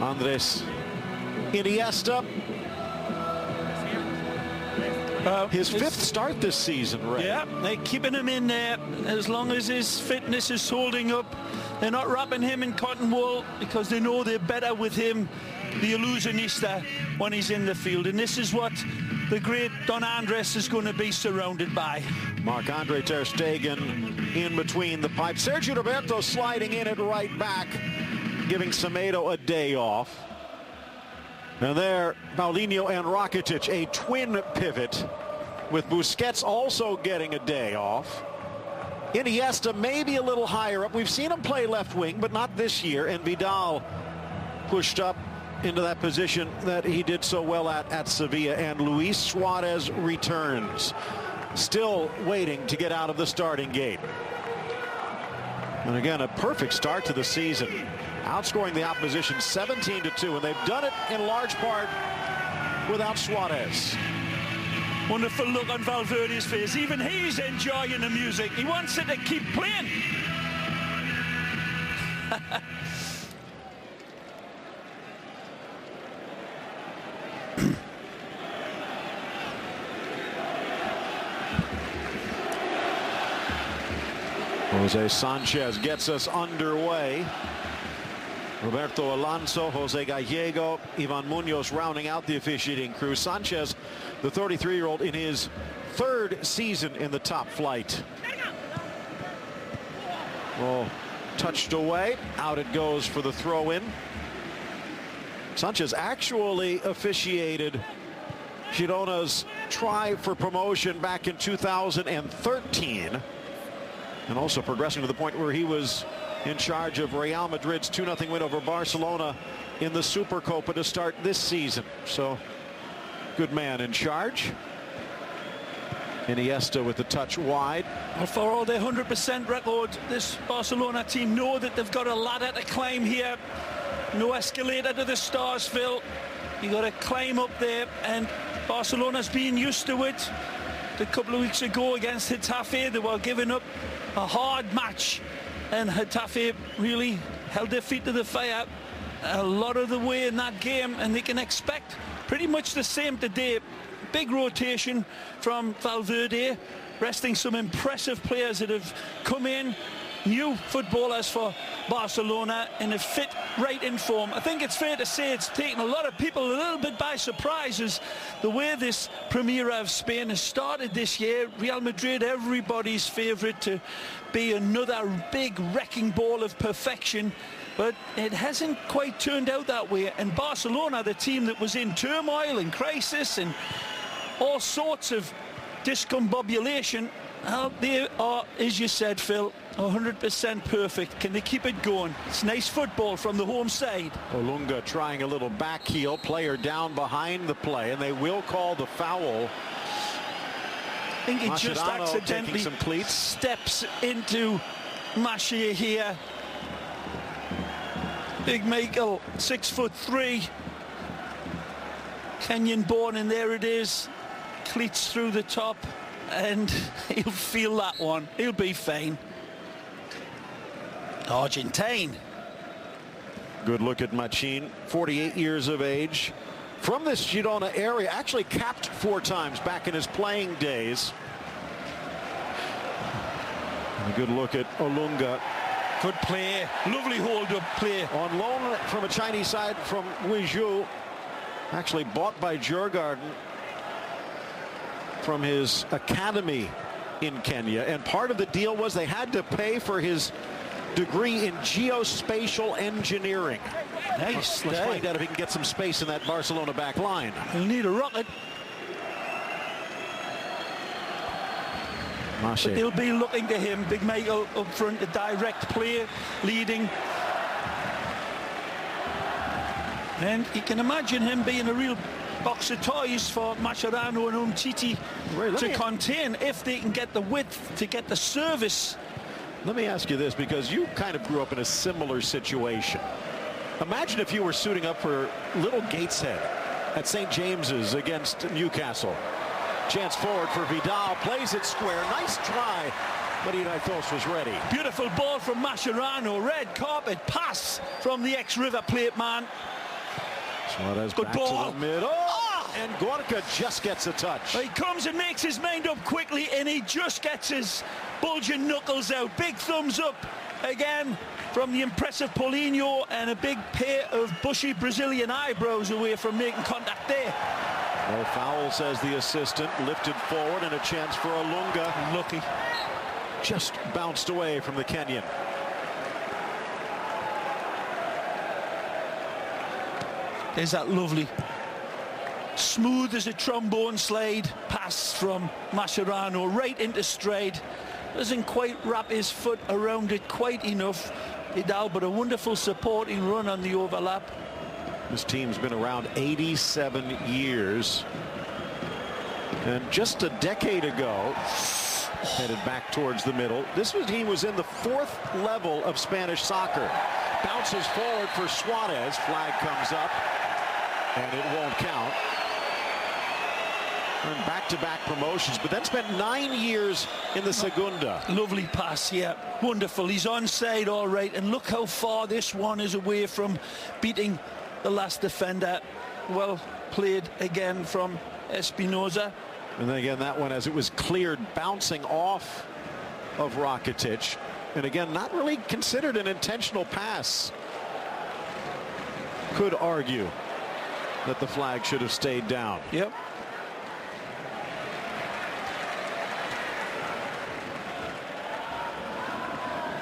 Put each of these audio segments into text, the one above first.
Andres Iniesta. His fifth start this season, Ray. Yeah, they're keeping him in there as long as his fitness is holding up. They're not wrapping him in cotton wool because they know they're better with him, the illusionista, when he's in the field. And this is what the great Don Andres is going to be surrounded by. Marc-Andre ter Stegen in between the pipes. Sergio Roberto sliding in at right back, giving Semedo a day off. And there, Paulinho and Rakitic, a twin pivot, with Busquets also getting a day off. Iniesta maybe a little higher up. We've seen him play left wing, but not this year. And Vidal pushed up into that position that he did so well at Sevilla. And Luis Suarez returns, still waiting to get out of the starting gate. And again, a perfect start to the season, outscoring the opposition 17-2, and they've done it in large part without Suarez. Wonderful look on Valverde's face. Even he's enjoying the music. He wants it to keep playing. Jose Sanchez gets us underway. Roberto Alonso, Jose Gallego, Ivan Munoz rounding out the officiating crew. Sanchez, the 33-year-old, in his third season in the top flight. Well, touched away. Out it goes for the throw-in. Sanchez actually officiated Girona's try for promotion back in 2013. And also progressing to the point where he was in charge of Real Madrid's 2-0 win over Barcelona in the Supercopa to start this season. So, good man in charge. Iniesta with the touch wide. Well, for all their 100% record, this Barcelona team know that they've got a ladder to climb here. No escalator to the stars, Phil. You got to climb up there, and Barcelona's been used to it. A couple of weeks ago against Getafe, they were giving up a hard match, and Getafe really held their feet to the fire a lot of the way in that game, and they can expect pretty much the same today. Big rotation from Valverde, resting some impressive players that have come in, new footballers for Barcelona, and have fit right in form. I think it's fair to say it's taken a lot of people a little bit by surprise as the way this Primera of Spain has started this year. Real Madrid, everybody's favourite to be another big wrecking ball of perfection, but it hasn't quite turned out that way. And Barcelona, the team that was in turmoil and crisis and all sorts of discombobulation, they are, as you said, Phil, 100% perfect. Can they keep it going? It's nice football from the home side. Olunga trying a little back heel, player down behind the play, and they will call the foul. I think he just accidentally some cleats. Steps into Maché here. Big Michael, 6'3", Kenyan born, and there it is. Cleats through the top, and he'll feel that one. He'll be fine. Argentine. Good look at Machin, 48 years of age, from this Girona area, actually capped 4 times back in his playing days. And a good look at Olunga. Good play, lovely hold-up play. On loan from a Chinese side from Guizhou, actually bought by Djurgården from his academy in Kenya. And part of the deal was they had to pay for his degree in geospatial engineering. Nice. Let's find out if he can get some space in that Barcelona back line. He'll need a rocket. Maché. But they'll be looking to him. Big Michael up front, a direct play, leading. And you can imagine him being a real box of toys for Mascherano and Umtiti to contain if they can get the width to get the service. Let me ask you this, because you kind of grew up in a similar situation. Imagine if you were suiting up for Little Gateshead at St. James's against Newcastle. Chance forward for Vidal, plays it square. Nice try, but Iraithos was ready. Beautiful ball from Mascherano. Red carpet pass from the ex-River Plate man. Suarez Good back ball. to the middle. Oh! And Gorka just gets a touch. He comes and makes his mind up quickly, and he just gets his bulging knuckles out. Big thumbs up again from the impressive Paulinho, and a big pair of bushy Brazilian eyebrows away from making contact there. No foul, says the assistant. Lifted forward and a chance for a Lunga. Lucky. Just bounced away from the Kenyan. There's that lovely, smooth as a trombone slide pass from Mascherano right into stride. Doesn't quite wrap his foot around it quite enough, Vidal, but a wonderful supporting run on the overlap. This team's been around 87 years. And just a decade ago, headed back towards the middle. This team was in the 4th level of Spanish soccer. Bounces forward for Suarez. Flag comes up, and it won't count. And back-to-back promotions, but then spent 9 years in the Segunda. Lovely pass, yeah, wonderful. He's onside, all right, and look how far this one is away from beating the last defender. Well played again from Espinosa. And then again, that one, as it was cleared, bouncing off of Rakitic. And again, not really considered an intentional pass. Could argue that the flag should have stayed down. Yep.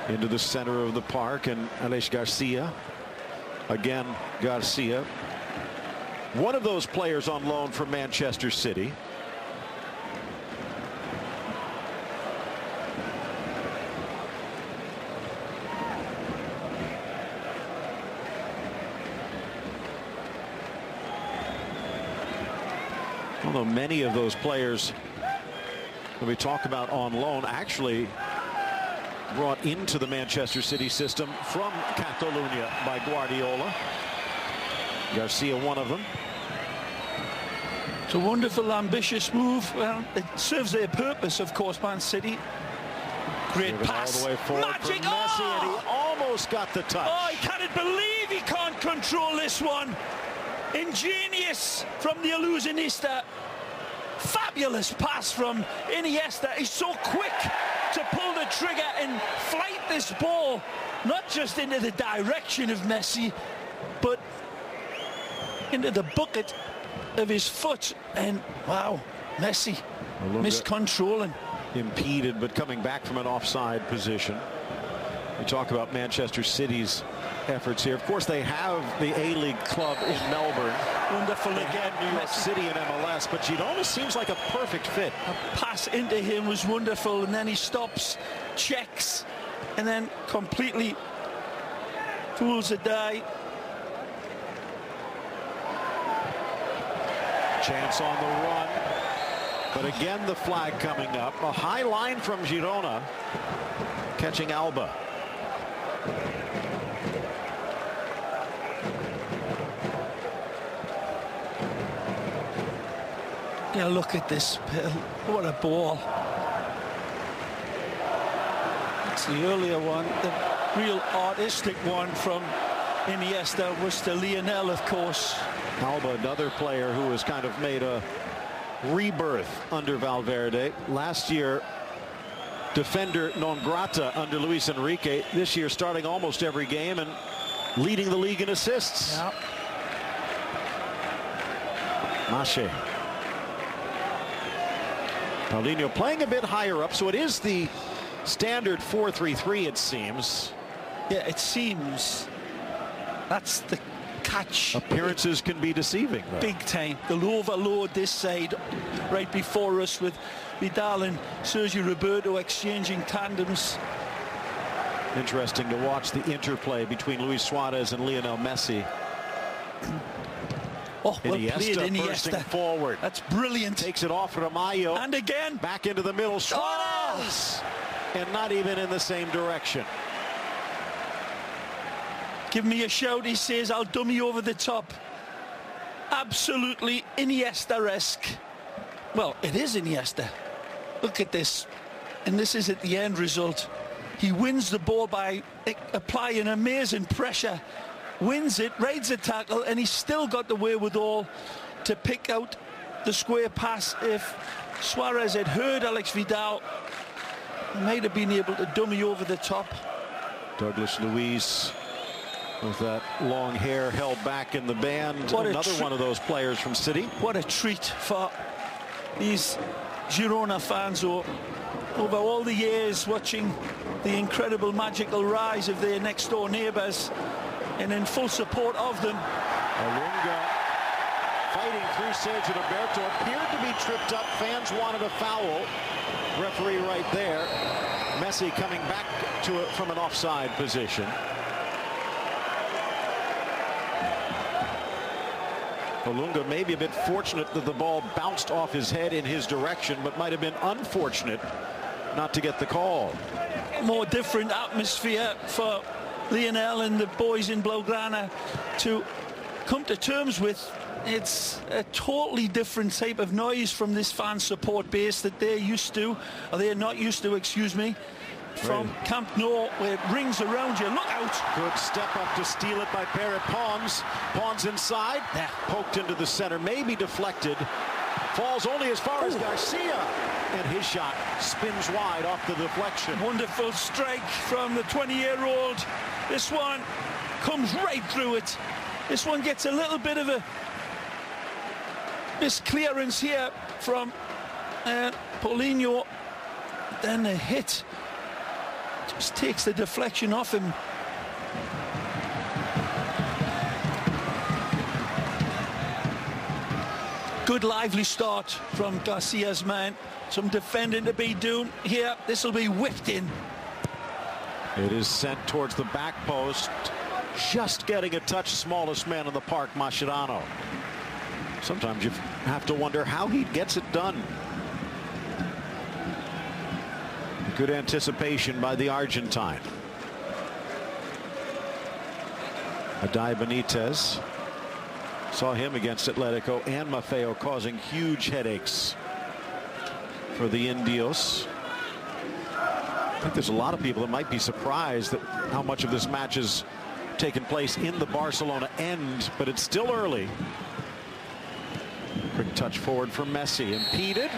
Into the center of the park, and Alex Garcia. Again, Garcia. One of those players on loan from Manchester City. Although many of those players that we talk about on loan actually brought into the Manchester City system from Catalonia by Guardiola. Garcia, one of them. It's a wonderful, ambitious move. Well, it serves their purpose, of course, Man City. Great Given pass. all the way forward Magic. for Messi, and he almost got the touch. Oh, I cannot believe he can't control this one. Ingenious from the illusionista. Fabulous pass from Iniesta. He's so quick to pull the trigger and flight this ball, not just into the direction of Messi, but into the bucket of his foot. And wow, Messi miscontrolling. Impeded, but coming back from an offside position. We talk about Manchester City's efforts here. Of course, they have the A-League club in Melbourne. Wonderful they again. New York City in MLS, but Girona seems like a perfect fit. A pass into him was wonderful, and then he stops, checks, and then completely fools the die. Chance on the run, but again the flag coming up. A high line from Girona, catching Alba. Yeah, look at this. What a ball. It's the earlier one. The real artistic one from Iniesta was to Lionel, of course. Alba, another player who has kind of made a rebirth under Valverde. Last year, defender non grata under Luis Enrique. This year, starting almost every game and leading the league in assists. Yeah. Mache. Paulinho playing a bit higher up, so it is the standard 4-3-3, it seems. Yeah, it seems. That's the catch. Appearances can be deceiving, though. Big time. They'll overload this side right before us with Vidal and Sergio Roberto exchanging tandems. Interesting to watch the interplay between Luis Suarez and Lionel Messi. Oh, well played, Iniesta bursting forward. That's brilliant. Takes it off Ramallo. And again. Back into the middle. Suarez! And not even in the same direction. Give me a shout, he says. I'll dummy over the top. Absolutely Iniesta-esque. Well, it is Iniesta. Look at this. And this is at the end result. He wins the ball by applying amazing pressure wins it, raids the tackle, and he's still got the wherewithal to pick out the square pass. If Suarez had heard Alex Vidal, he might have been able to dummy over the top. Douglas Luiz with that long hair held back in the band. Another one of those players from City. What a treat for these Girona fans who, over all the years, watching the incredible magical rise of their next door neighbours and in full support of them. Olunga fighting through Sergio Roberto, appeared to be tripped up. Fans wanted a foul. Referee right there. Messi coming back to it from an offside position. Olunga may be a bit fortunate that the ball bounced off his head in his direction, but might have been unfortunate not to get the call. More different atmosphere for Lionel and the boys in Blaugrana to come to terms with. It's a totally different type of noise from this fan support base that they're used to, or they're not used to, excuse me, from Camp Nou, where it rings around you. Look out! Good step up to steal it by Barrett Pons. Pons inside, poked into the center, maybe deflected. Falls only as far as Garcia, and his shot spins wide off the deflection. Wonderful strike from the 20-year-old. This one comes right through it. This one gets a little bit of a misclearance here from Paulinho. Then the hit just takes the deflection off him. Good lively start from Garcia's man. Some defending to be done here. This will be whipped in. It is sent towards the back post. Just getting a touch, smallest man in the park, Mascherano. Sometimes you have to wonder how he gets it done. Good anticipation by the Argentine. Adai Benitez. Saw him against Atletico and Maffeo causing huge headaches for the Indios. I think there's a lot of people that might be surprised at how much of this match has taken place in the Barcelona end, but it's still early. Quick touch forward for Messi, impeded,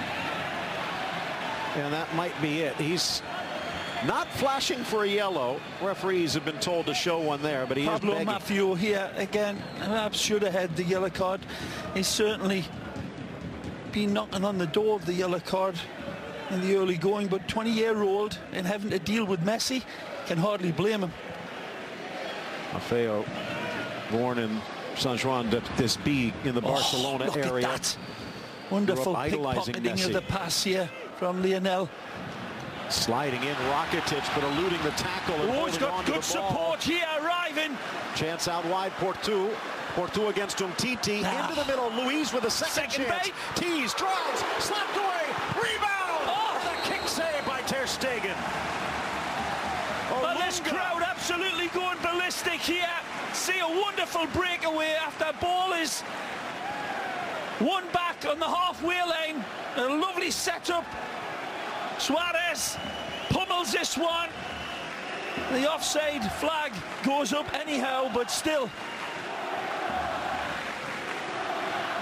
and that might be it. He's not flashing for a yellow. Referees have been told to show one there, but he is begging. Pablo Maffeo here again. Perhaps should have had the yellow card. He's certainly been knocking on the door of the yellow card in the early going, but 20-year-old and having to deal with Messi, can hardly blame him. Maffeo, born in San Juan de Despí in the Barcelona look area. At that. Wonderful pickpocketing of the pass here from Lionel. Sliding in Rakitic, but eluding the tackle. Oh, he's got good support here arriving. Chance out wide, Portu. Portu against Umtiti. Into the middle, Luiz with a second chance. Tees, drives, slapped away, rebound! And a kick save by Ter Stegen. Well, this crowd absolutely going ballistic here. See a wonderful breakaway after ball is won back on the halfway line. A lovely setup. Suarez pummels this one. The offside flag goes up anyhow, but still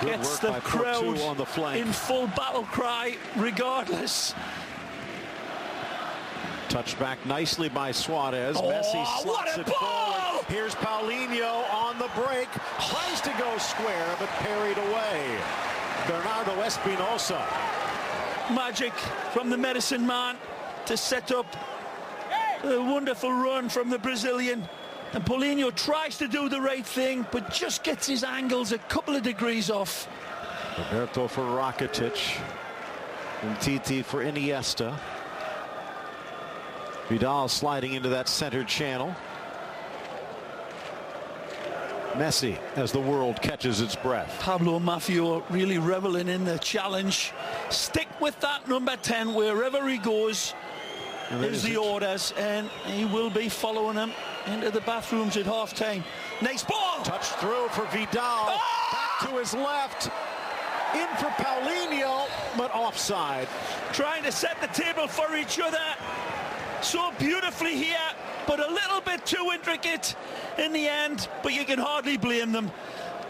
gets the crowd on the flank in full battle cry regardless. Touched back nicely by Suarez. Messi slots it forward. Here's Paulinho on the break. Tries to go square, but parried away. Bernardo Espinosa. Magic from the medicine man to set up a wonderful run from the Brazilian. And Paulinho tries to do the right thing, but just gets his angles a couple of degrees off. Roberto for Rakitic. And Titi for Iniesta. Vidal sliding into that center channel. Messi as the world catches its breath. Pablo Maffeo really reveling in the challenge. Stick with that number 10 wherever he goes. Is the orders, and he will be following him into the bathrooms at half-time. Nice ball! Touch through for Vidal. Back to his left. In for Paulinho, but offside. Trying to set the table for each other. So beautifully here but a little bit too intricate in the end, but you can hardly blame them.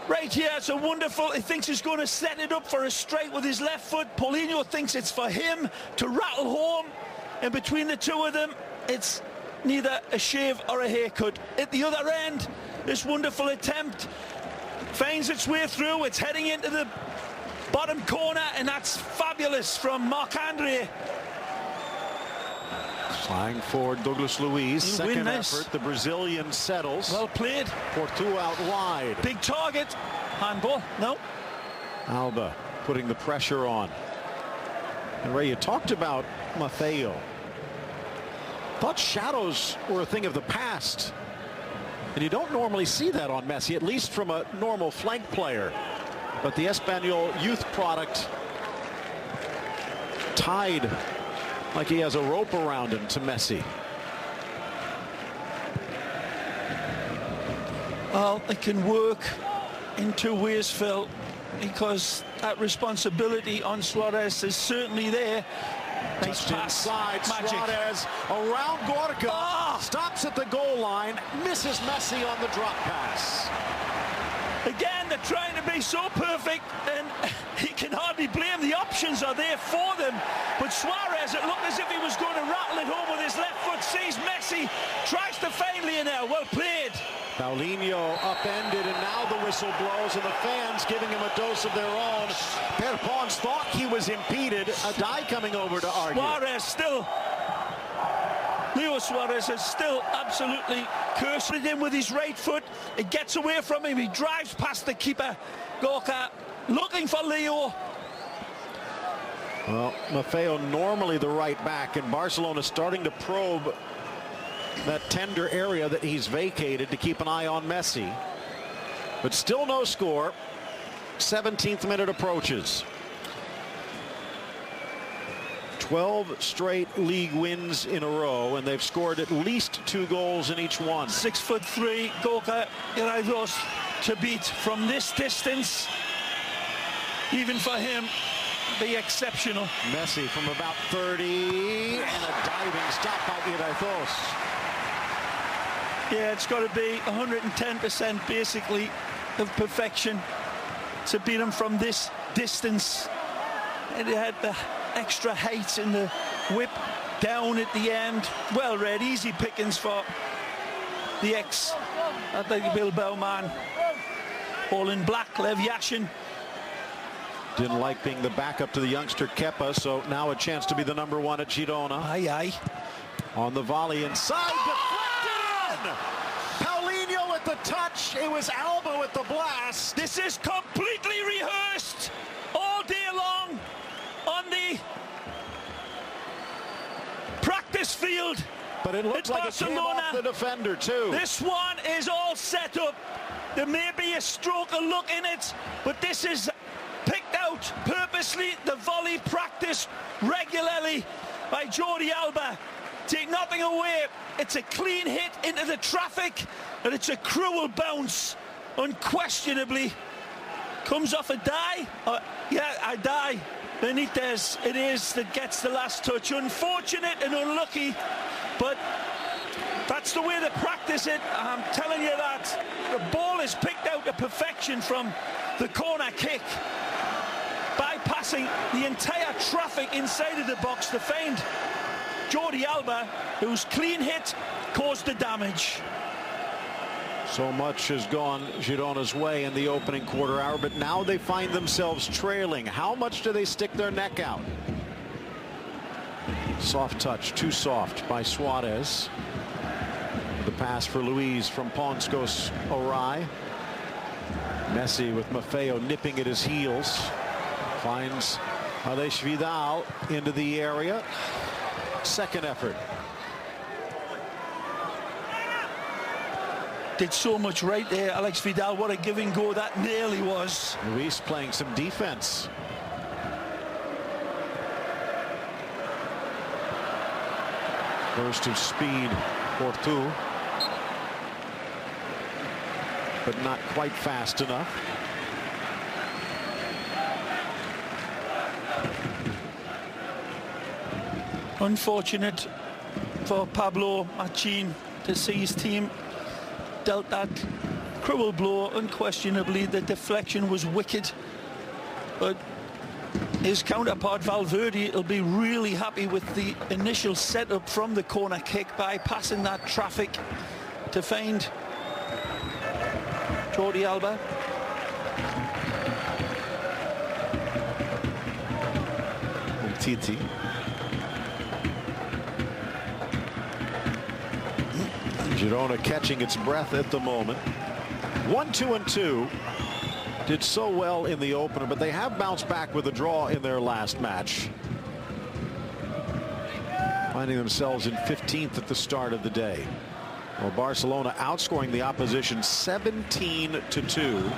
Right here, it's a wonderful, he thinks he's going to set it up for a straight with his left foot. Paulinho thinks it's for him to rattle home, and between the two of them, it's neither a shave or a haircut. At the other end, this wonderful attempt finds its way through. It's heading into the bottom corner, and that's fabulous from Marc-Andre. Flying forward, Douglas Luiz. Second nice effort, the Brazilian settles. Well played. Porto out wide. Big target. Handball. No. Alba putting the pressure on. And Ray, you talked about Maffeo. Thought shadows were a thing of the past. And you don't normally see that on Messi, at least from a normal flank player. But the Espanyol youth product tied like he has a rope around him to Messi. Well, it can work in two ways, Phil, because that responsibility on Suarez is certainly there. Nice pass. Inside, Suarez around Gorka. Stops at the goal line, misses Messi on the drop pass. Again, they're trying to be so perfect, and he can hardly blame. The options are there for them. But Suarez, it looked as if he was going to rattle it home with his left foot, sees Messi, tries to find Lionel. Well played. Paulinho upended, and now the whistle blows, and the fans giving him a dose of their own. Per Pons thought he was impeded. A die coming over to argue. Suarez still... Leo Suarez is still absolutely cursed him with his right foot. It gets away from him. He drives past the keeper, Gorka, looking for Leo. Well, Maffeo normally the right back, and Barcelona starting to probe that tender area that he's vacated to keep an eye on Messi. But still no score. 17th minute approaches. 12 straight league wins in a row, and they've scored at least 2 goals in each one. 6'3", Gorka Iraidos to beat from this distance. Even for him, be exceptional. Messi from about 30, and a diving stop by Iraidos. Yeah, it's got to be 110% basically of perfection to beat him from this distance. And it had the extra height in the whip down at the end. Well read, easy pickings for the ex-Athletic Bilbao man. All in black, Lev Yashin. Didn't like being the backup to the youngster Kepa, so now a chance to be the #1 at Girona. Aye, aye. On the volley inside, deflected! Paulinho with the touch. It was Alba with the blast. This is completely rehearsed all day long on the practice field. But it looks like Barcelona. It came off the defender too. This one is all set up. There may be a stroke of luck in it, but this is picked out purposely. The volley practiced regularly by Jordi Alba. Take nothing away. It's a clean hit into the traffic, and it's a cruel bounce. Unquestionably. Comes off a die. Yeah, a die. Benitez, it is, that gets the last touch. Unfortunate and unlucky, but that's the way they practice it. I'm telling you that. The ball is picked out to perfection from the corner kick, bypassing the entire traffic inside of the box to find Jordi Alba, whose clean hit caused the damage. So much has gone Girona's way in the opening quarter hour, but now they find themselves trailing. How much do they stick their neck out? Soft touch, too soft by Suarez. The pass for Luiz from Pons goes awry. Messi with Maffeo nipping at his heels. Finds Alex Vidal into the area. Second effort. Did so much right there, Alex Vidal. What a giving go that nearly was. Luis playing some defense. Burst of speed, Porto. But not quite fast enough. Unfortunate for Pablo Machin. to see his team dealt that cruel blow. Unquestionably, the deflection was wicked, but his counterpart Valverde will be really happy with the initial setup from the corner kick, bypassing that traffic to find Jordi Alba. Titi. Girona catching its breath at the moment. 1-2-2. Did so well in the opener, but they have bounced back with a draw in their last match, finding themselves in 15th at the start of the day. Well, Barcelona outscoring the opposition 17-2.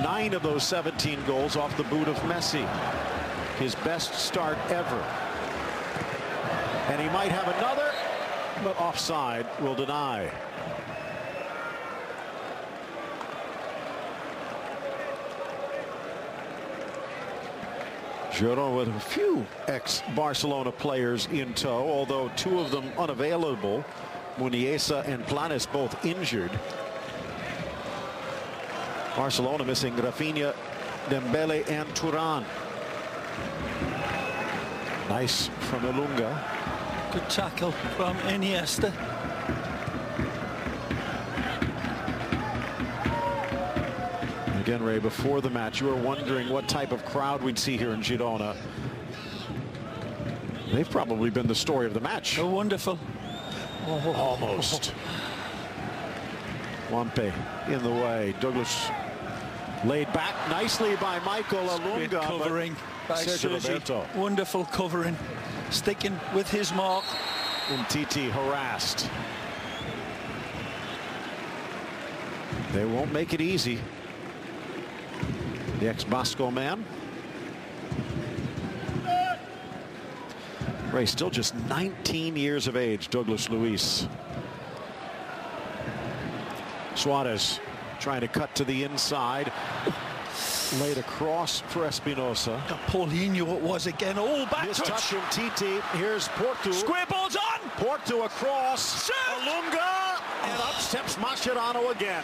9 of those 17 goals off the boot of Messi. His best start ever. And he might have another, but offside will deny. Girona with a few ex-Barcelona players in tow, although 2 of them unavailable. Muniesa and Planes both injured. Barcelona missing Rafinha, Dembele and Thuram. Nice from Ilunga. Good tackle from Iniesta. Again, Ray, before the match, you were wondering what type of crowd we'd see here in Girona. They've probably been the story of the match. Oh, wonderful. Oh. Almost. Wampe in the way. Douglas laid back nicely by Michael Ilunga. Covering by Sergi. Wonderful covering. Sticking with his mark. Titi harassed. They won't make it easy. The ex-Basco man. Ray, still just 19 years of age, Douglas Luiz. Suarez trying to cut to the inside. Laid across for Espinosa. Paulinho it was again. Oh, back this touch from Titi. Here's Porto. Square ball's on. Porto across. Ilunga. And up steps Mascherano again.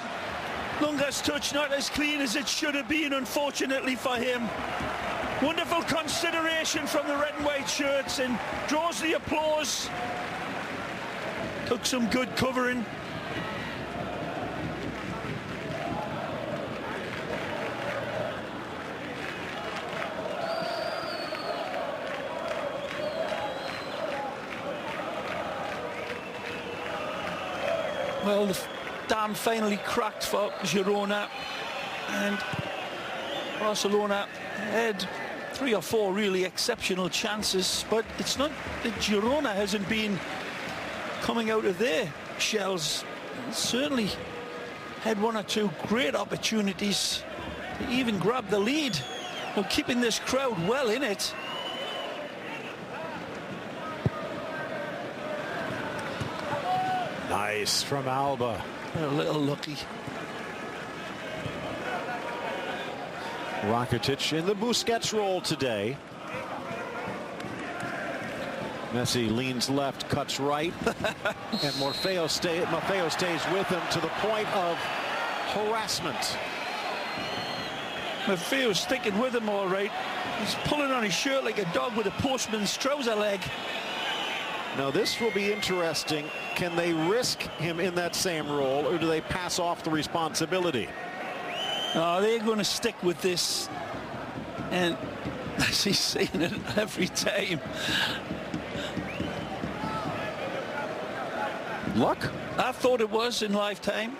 Lunga's touch not as clean as it should have been, unfortunately for him. Wonderful consideration from the red and white shirts and draws the applause. Took some good covering. Well, the dam finally cracked for Girona, and Barcelona had 3 or 4 really exceptional chances, but it's not that Girona hasn't been coming out of their shells. Certainly had 1 or 2 great opportunities to even grab the lead. Well, keeping this crowd well in it. Nice from Alba. A little lucky. Rakitic in the Busquets role today. Messi leans left, cuts right, and Maffeo stays with him to the point of harassment. Maffeo's sticking with him all right. He's pulling on his shirt like a dog with a postman's trouser leg. Now this will be interesting. Can they risk him in that same role, or do they pass off the responsibility? Oh, they're going to stick with this, and he's saying it every time. Luck? I thought it was in lifetime.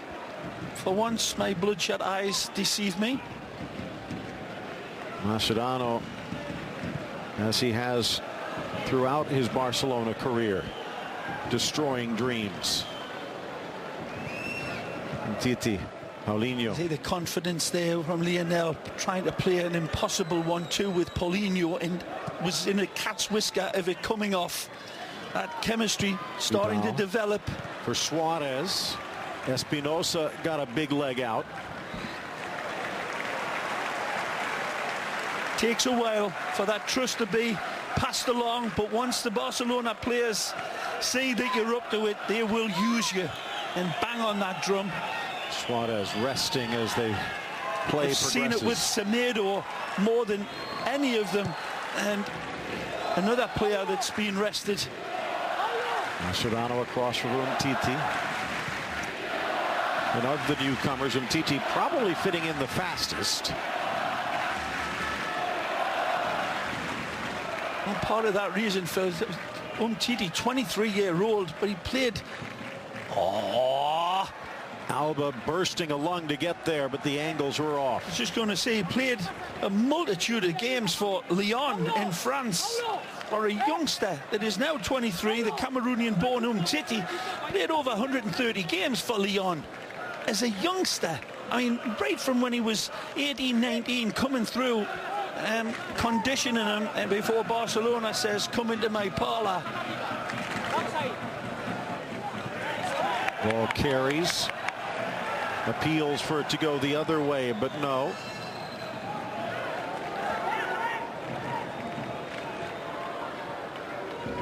For once, my bloodshot eyes deceive me. Mascherano, as he has throughout his Barcelona career, destroying dreams. And Titi, Paulinho. See the confidence there from Lionel, trying to play an impossible 1-2 with Paulinho, and was in a cat's whisker of it coming off. That chemistry starting to develop. For Suarez, Espinosa got a big leg out. Takes a while for that trust to be passed along, but once the Barcelona players see that you're up to it, they will use you and bang on that drum. Suarez resting as they play progresses. Seen it with Semedo more than any of them, and another player that's been rested. Mascherano across from Umtiti. And of the newcomers, Umtiti probably fitting in the fastest. Well, part of that reason for Umtiti, 23-year-old, but he played. Oh, Alba bursting a lung to get there, but the angles were off. I was just going to say, he played a multitude of games for Lyon in France. For a youngster that is now 23, the Cameroonian-born Umtiti played over 130 games for Lyon. As a youngster, I mean, right from when he was 18, 19, coming through, conditioning him, and before Barcelona says, come into my parlour. Ball carries. Appeals for it to go the other way, but no.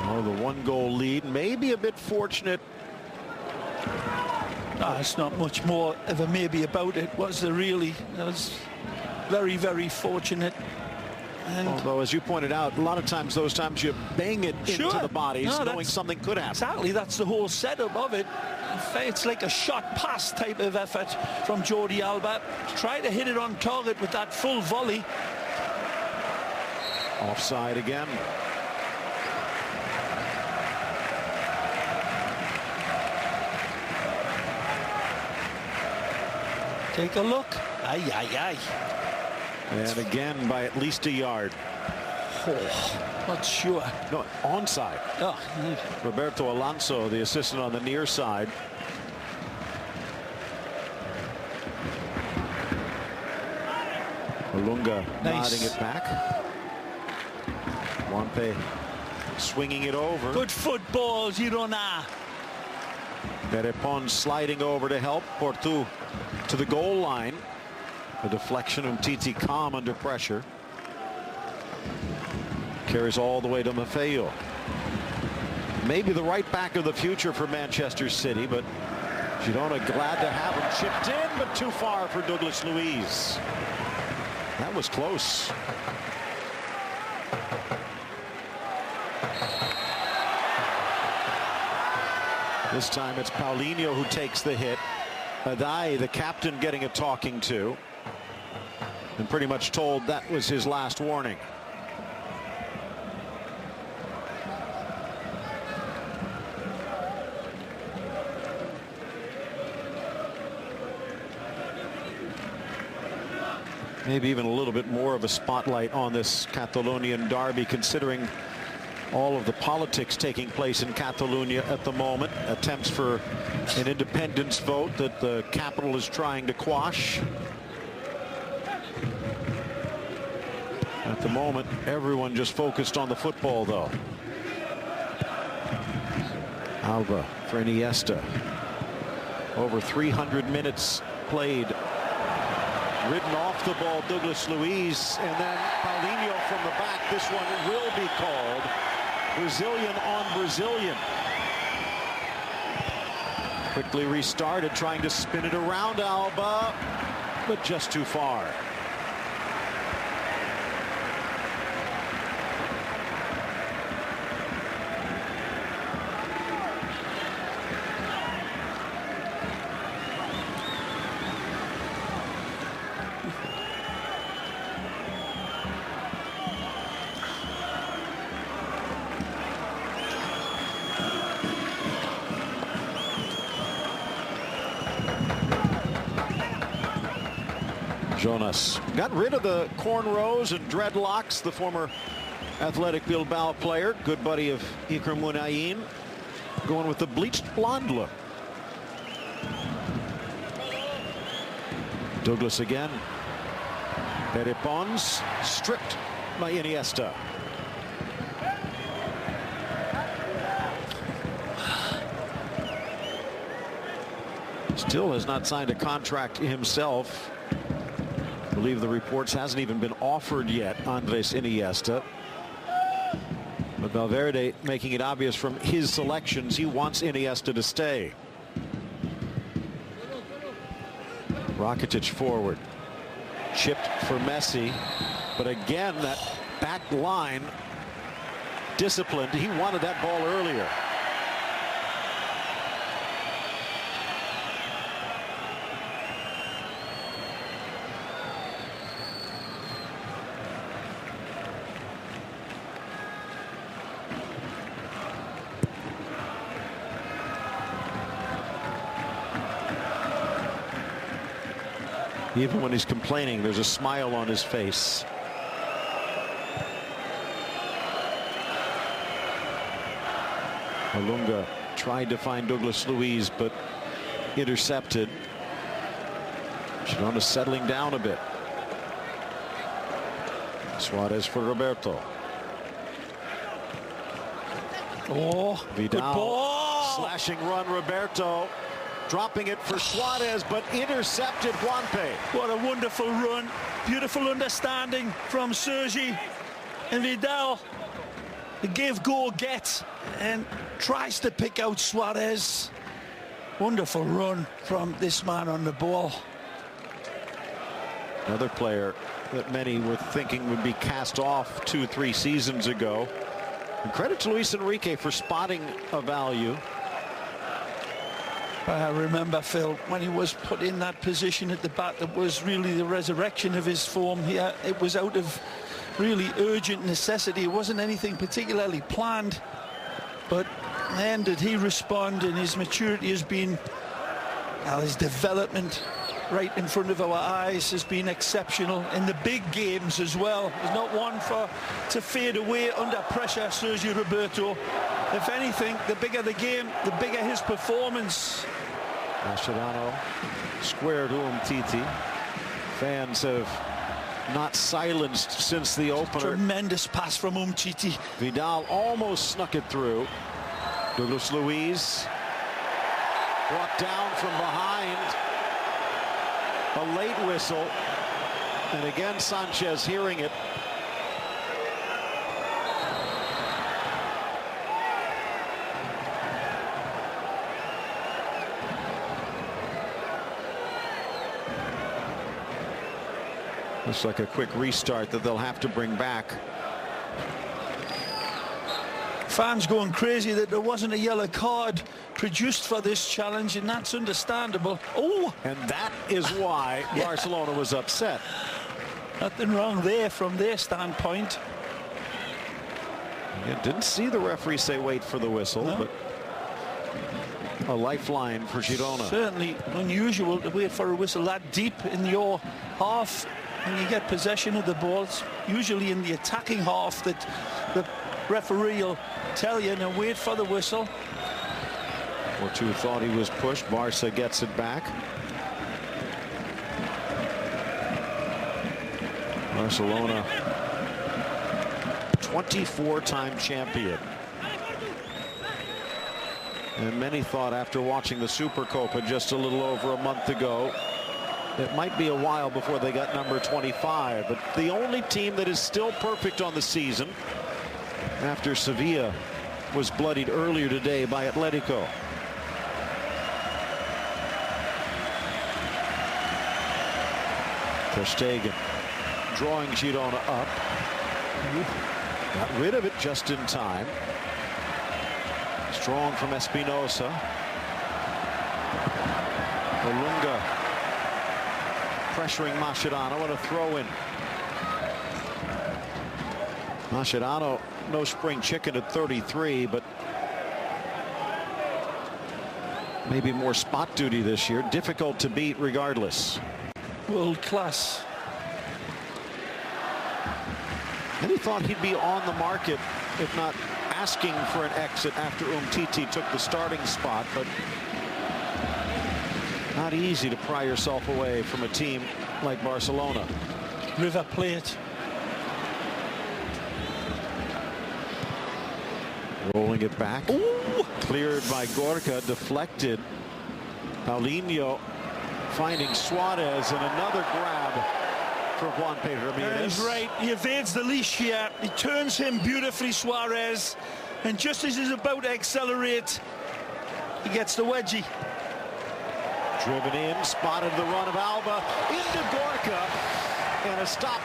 Oh, the one-goal lead, maybe a bit fortunate. No, it's not much more of a maybe about it, was there really? It was very, very fortunate. And although, as you pointed out, a lot of times, those times you bang it into the bodies, knowing something could happen. Exactly, that's the whole setup of it. It's like a shot pass type of effort from Jordi Alba. Try to hit it on target with that full volley. Offside again. Take a look. Aye, aye, aye. And again by at least a yard. Oh, not sure. No, onside. Oh. Roberto Alonso, the assistant on the near side. Olunga nodding it back. Wampe swinging it over. Good football, Girona. Perepon sliding over to help Portu to the goal line. A deflection. Umtiti calm under pressure. Carries all the way to Maffeo. Maybe the right back of the future for Manchester City, but Girona glad to have him chipped in, but too far for Douglas Luiz. That was close. This time it's Paulinho who takes the hit. Adai, the captain, getting a talking to, and pretty much told that was his last warning. Maybe even a little bit more of a spotlight on this Catalonian derby, considering all of the politics taking place in Catalonia at the moment. Attempts for an independence vote that the capital is trying to quash. At the moment, everyone just focused on the football, though. Alba for Iniesta. Over 300 minutes played. Ridden off the ball, Douglas Luiz, and then Paulinho from the back. This one will be called Brazilian on Brazilian. Quickly restarted, trying to spin it around Alba, but just too far. Jonas got rid of the cornrows and dreadlocks. The former Athletic Bilbao player, good buddy of Iker Muniain, going with the bleached blonde look. Douglas again. Perepons stripped by Iniesta. Still has not signed a contract himself. I believe the reports hasn't even been offered yet, Andres Iniesta. But Valverde making it obvious from his selections he wants Iniesta to stay. Rakitic forward. Chipped for Messi. But again, that back line disciplined. He wanted that ball earlier. Even when he's complaining, there's a smile on his face. Alunga tried to find Douglas Luiz, but intercepted. Girona settling down a bit. Suarez for Roberto. Oh, Vidal slashing run. Roberto dropping it for Suarez, but intercepted Juanpe. What a wonderful run. Beautiful understanding from Sergi and Vidal. The give, go, get, and tries to pick out Suarez. Wonderful run from this man on the ball. Another player that many were thinking would be cast off 2-3 seasons ago. And credit to Luis Enrique for spotting a value. I remember, Phil, when he was put in that position at the back, that was really the resurrection of his form here. It was out of really urgent necessity. It wasn't anything particularly planned. But then did he respond, and his maturity has been, well, his development right in front of our eyes has been exceptional in the big games as well. He's not one to fade away under pressure, Sergio Roberto. If anything, the bigger the game, the bigger his performance. Mascherano square to Umtiti. Fans have not silenced since the opener. Tremendous pass from Umtiti. Vidal almost snuck it through. Douglas Luiz brought down from behind. A late whistle. And again, Sanchez hearing it. Looks like a quick restart that they'll have to bring back. Fans going crazy that there wasn't a yellow card produced for this challenge, and that's understandable. Oh! And that is why Barcelona was upset. Nothing wrong there from their standpoint. Yeah, didn't see the referee say wait for the whistle, no. But a lifeline for Girona. Certainly unusual to wait for a whistle that deep in your half. When you get possession of the ball, it's usually in the attacking half that the referee will tell you, now wait for the whistle. Fortu thought he was pushed. Barca gets it back. Barcelona, 24-time champion. And many thought after watching the Supercopa just a little over a month ago, it might be a while before they got number 25, but the only team that is still perfect on the season after Sevilla was bloodied earlier today by Atletico. Ter Stegen drawing Girona up. Got rid of it just in time. Strong from Espinosa. Alunga pressuring Mascherano and a throw in. Mascherano, no spring chicken at 33, but maybe more spot duty this year. Difficult to beat regardless. World class. And he thought he'd be on the market, if not asking for an exit after Umtiti took the starting spot, but not easy to pry yourself away from a team like Barcelona. River Plate. Rolling it back. Ooh. Cleared by Gorka, deflected. Paulinho finding Suarez, and another grab for Juan Pedro Ramirez. He's right. He evades the leash here. He turns him beautifully, Suarez. And just as he's about to accelerate, he gets the wedgie. Driven in, spotted the run of Alba into Gorka, and a stop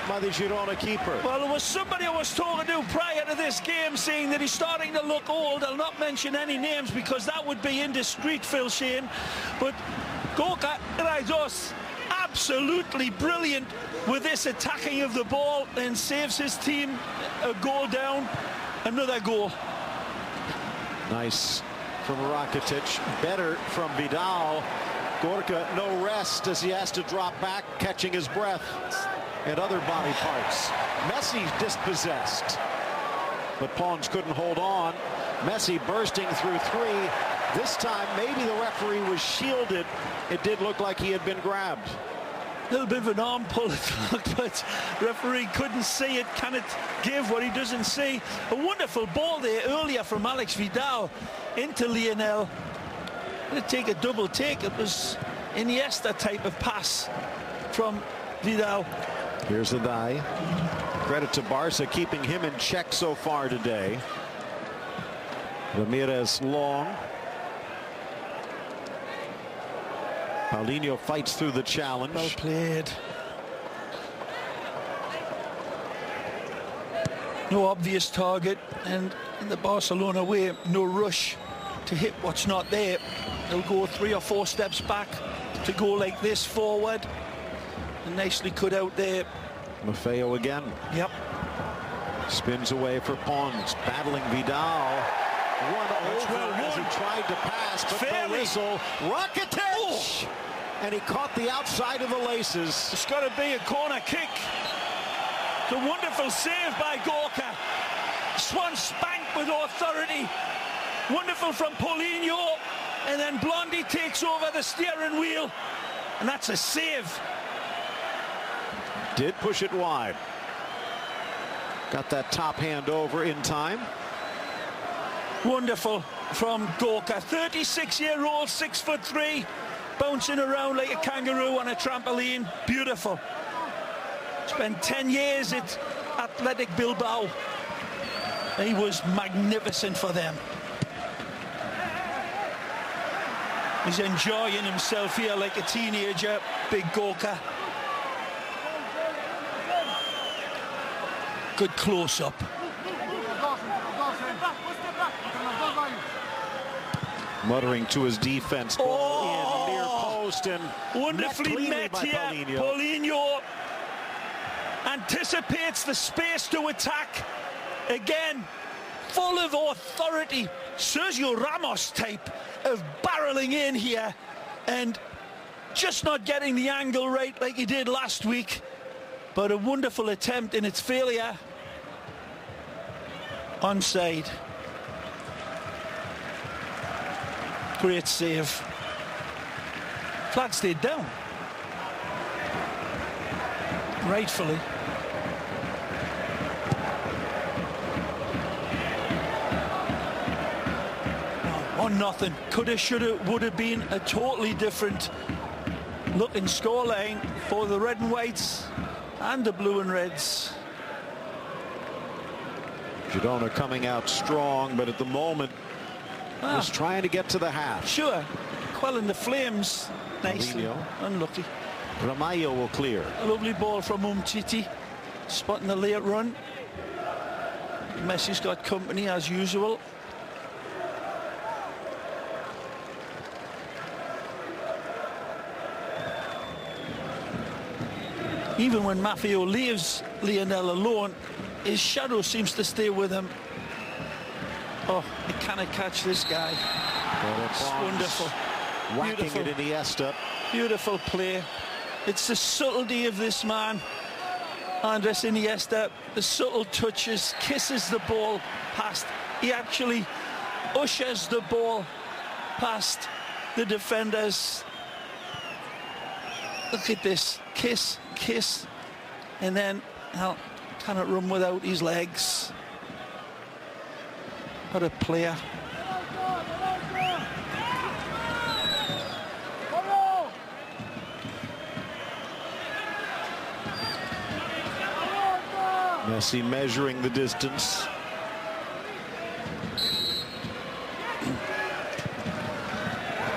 by the Girona keeper. Well, there was somebody I was talking to prior to this game saying that he's starting to look old. I'll not mention any names because that would be indiscreet, Phil Shane. But Gorka Raidos, absolutely brilliant with this attacking of the ball, and saves his team a goal down. Another goal. Nice from Rakitic, better from Vidal. Gorka no rest as he has to drop back, catching his breath and other body parts. Messi dispossessed, but Pons couldn't hold on. Messi bursting through three. This time maybe the referee was shielded. It did look like he had been grabbed. A little bit of an arm pull, but referee couldn't see it. Cannot give what he doesn't see. A wonderful ball there earlier from Alex Vidal into Lionel. Going to take a double take. It was Iniesta type of pass from Vidal. Here's the die. Credit to Barca keeping him in check so far today. Ramirez long. Paulinho fights through the challenge. Well played. No obvious target, and in the Barcelona way, no rush to hit what's not there. They'll go 3 or 4 steps back to go like this forward. And nicely cut out there. Maffeo again. Yep. Spins away for Pons, battling Vidal. One over well as he tried to pass, but the whistle. Rakitic! Oh. And he caught the outside of the laces. It's got to be a corner kick. The wonderful save by Gorka. Swan spanked with authority. Wonderful from Paulinho. And then Blondie takes over the steering wheel. And that's a save. Did push it wide. Got that top hand over in time. Wonderful from Gorka. 36-year-old, 6'3", bouncing around like a kangaroo on a trampoline. Beautiful. Spent 10 years at Athletic Bilbao. He was magnificent for them. He's enjoying himself here like a teenager, big Gorka. Good close-up. Muttering to his defense. Ball in near post and wonderfully met here. Paulinho anticipates the space to attack. Again, full of authority. Sergio Ramos type of barreling in here and just not getting the angle right like he did last week. But a wonderful attempt in its failure. Onside. Great save. Flag stayed down. Rightfully. Oh, 1-0. Coulda, shoulda, would have been a totally different looking scoreline for the red and whites and the blue and reds. Girona coming out strong, but at the moment was trying to get to the half. Sure, quelling the flames nicely. Unlucky. Ramallo will clear. A lovely ball from Umtiti, spotting the late run. Messi's got company as usual. Even when Maffeo leaves Lionel alone, his shadow seems to stay with him. Oh, he cannot catch this guy. It's wonderful. Whacking Beautiful. it Iniesta. Beautiful play. It's the subtlety of this man, Andres Iniesta. The subtle touches, kisses the ball past. He actually ushers the ball past the defenders. Look at this. Kiss, kiss. And then, well, cannot run without his legs. What a player. Messi measuring the distance.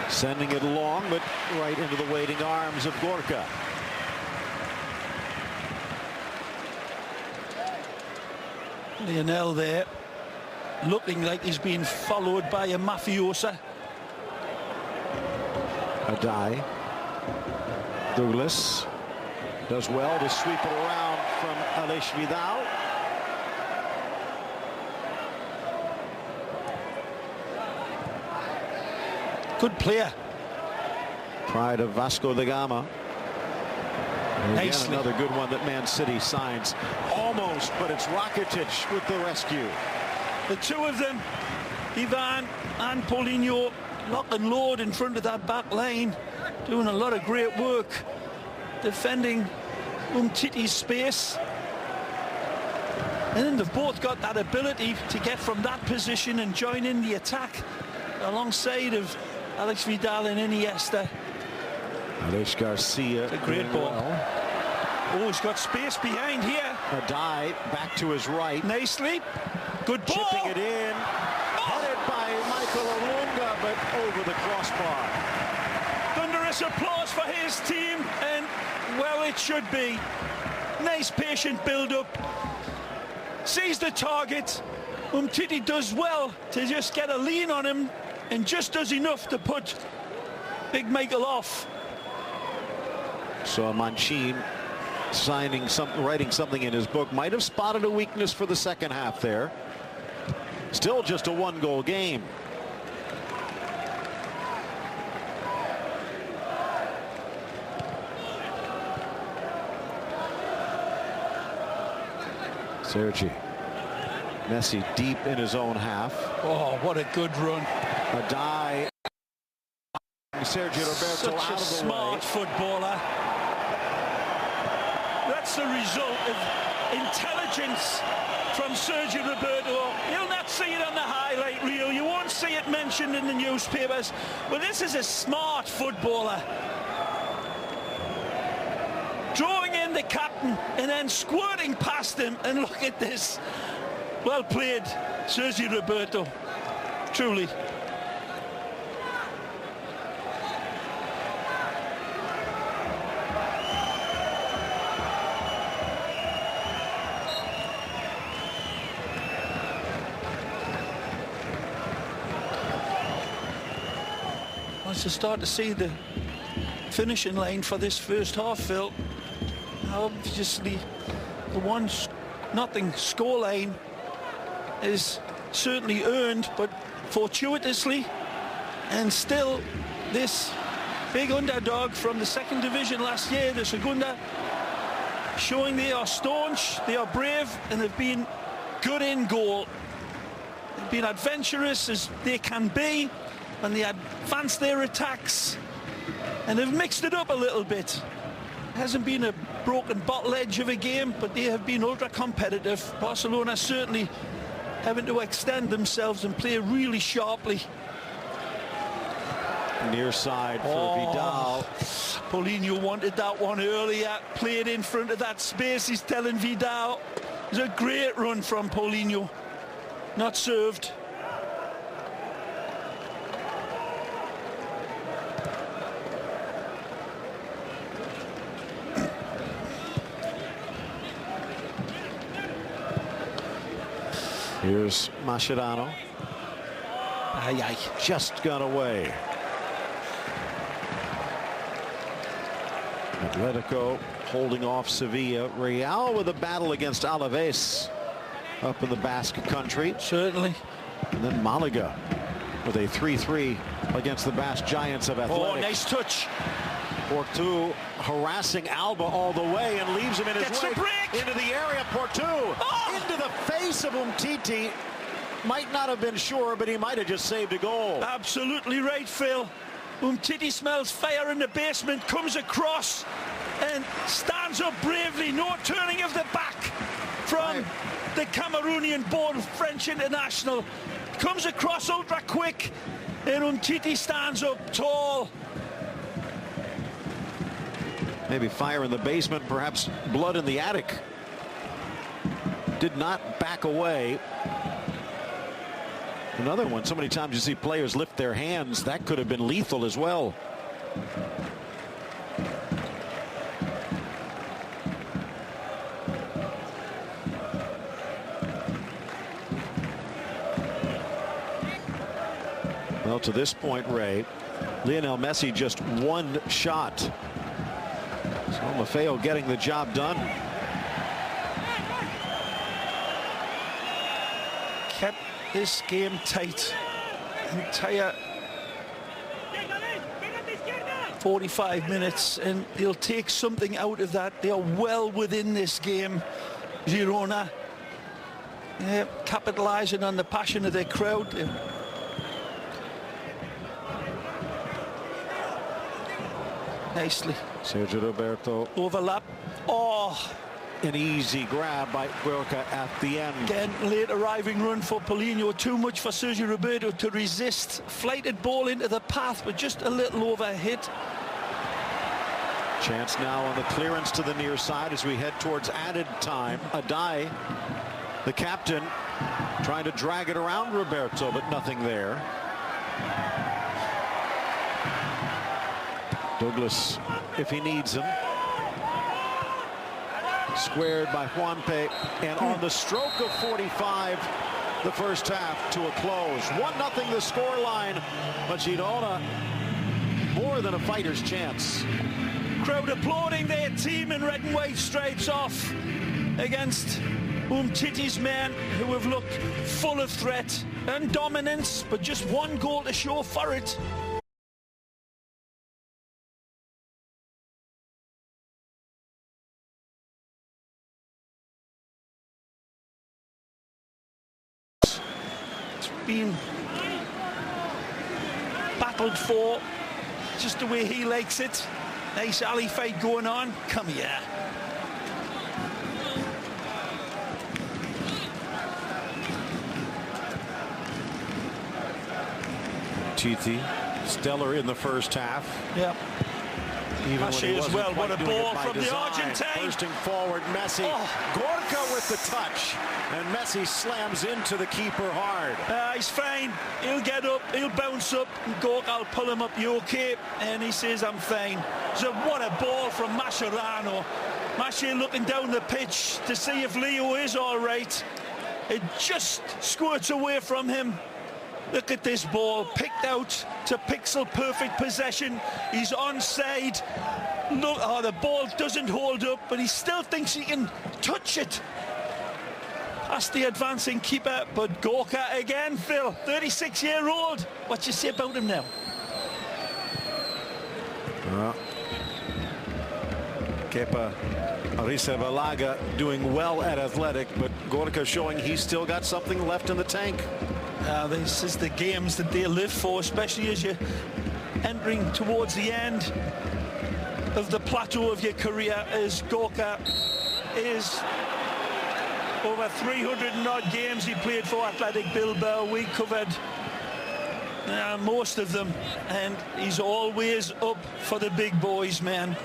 Sending it long, but right into the waiting arms of Gorka. Lionel there, looking like he's being followed by a mafiosa. Adai. Douglas does well to sweep it around from Aleix Vidal. Good player. Pride of Vasco da Gama. And again, Nicely. another good one that Man City signs. Almost, but it's Rakitic with the rescue. The two of them, Ivan and Paulinho, lock and load in front of that back line, doing a lot of great work defending Umtiti's space. And then they've both got that ability to get from that position and join in the attack alongside of Alex Vidal and Iniesta. Aleix Garcia. It's a great ball. Well. Oh, he's got space behind here. Adai back to his right. Nicely. Good ball. Chipping it in. Headed by Michael Olunga, but over the crossbar. Thunderous applause for his team, and well, it should be. Nice patient build-up. Sees the target. Umtiti does well to just get a lean on him and just does enough to put Big Michael off. So Manchin writing something in his book, might have spotted a weakness for the second half there. Still just a one-goal game. Sergi. Messi deep in his own half. Oh, what a good run. Adai. Sergio Roberto Such out a of the smart way. footballer. That's the result of intelligence from Sergio Roberto. You'll not see it on the highlight reel. You won't see it mentioned in the newspapers. But this is a smart footballer. Drawing in the captain and then squirting past him. And look at this. Well played, Sergio Roberto. Truly. Once you start to see the finishing line for this first half, Phil, obviously the 1-0 scoreline is certainly earned, but fortuitously, and still this big underdog from the second division last year, the Segunda, showing they are staunch, they are brave, and they've been good in goal. They've been adventurous as they can be when they advance their attacks, and they've mixed it up a little bit. It hasn't been a broken bottle edge of a game, but they have been ultra competitive. Barcelona certainly having to extend themselves and play really sharply. Near side for Vidal. Paulinho wanted that one earlier, played in front of that space. He's telling Vidal. It was a great run from Paulinho. Not served. Here's Mascherano. Aye, aye. Just got away. Atletico holding off Sevilla. Real with a battle against Alaves up in the Basque country. Certainly. And then Malaga with a 3-3 against the Basque Giants of Athletic. Oh, nice touch. Portu harassing Alba all the way and leaves him in his Gets way the break. into the area. Portu into the face of Umtiti. Might not have been sure, but he might have just saved a goal. Absolutely right, Phil. Umtiti smells fire in the basement, comes across and stands up bravely. No turning of the back from the Cameroonian-born French international. Comes across ultra quick, and Umtiti stands up tall. Maybe fire in the basement, perhaps blood in the attic. did not back away. Another one. So many times you see players lift their hands. That could have been lethal as well. Well, to this point, Ray, Lionel Messi just one shot. So Maffeo getting the job done. Kept this game tight. Entire 45 minutes, and they'll take something out of that. They are well within this game, Girona. Yeah, capitalising on the passion of their crowd. Nicely. Sergio Roberto. Overlap. Oh, an easy grab by Gorka at the end. Again, late arriving run for Paulinho. Too much for Sergio Roberto to resist. Flighted ball into the path, but just a little overhit. Chance now on the clearance to the near side as we head towards added time. Adai, the captain, trying to drag it around Roberto, but nothing there. Douglas, if he needs him. Squared by Juanpe, and on the stroke of 45, the first half to a close. 1-0 the scoreline, but Girona more than a fighter's chance. Crowd applauding their team in red and white stripes off against Umtiti's men, who have looked full of threat and dominance, but just one goal to show for it. Been battled for just the way he likes it. Nice alley fight going on. Come here. Titi, stellar in the first half. Yeah. Even Messi as well. What a ball from the Argentine. Bursting forward, Messi. Gorka with the touch. And Messi slams into the keeper hard. He's fine. He'll get up. He'll bounce up. And Gorka will pull him up. You okay? And he says, I'm fine. So what a ball from Mascherano. Mascher looking down the pitch to see if Leo is all right. It just squirts away from him. Look at this ball, picked out to pixel perfect possession. He's onside. Look, the ball doesn't hold up, but he still thinks he can touch it. Past the advancing keeper, but Gorka again, Phil, 36-year-old. What you say about him now? Kepa Arrizabalaga doing well at Athletic, but Gorka showing he's still got something left in the tank. This is the games that they live for, especially as you're entering towards the end of the plateau of your career, as Gorka is over 300 and odd games he played for Athletic Bilbao. We covered most of them, and he's always up for the big boys, man.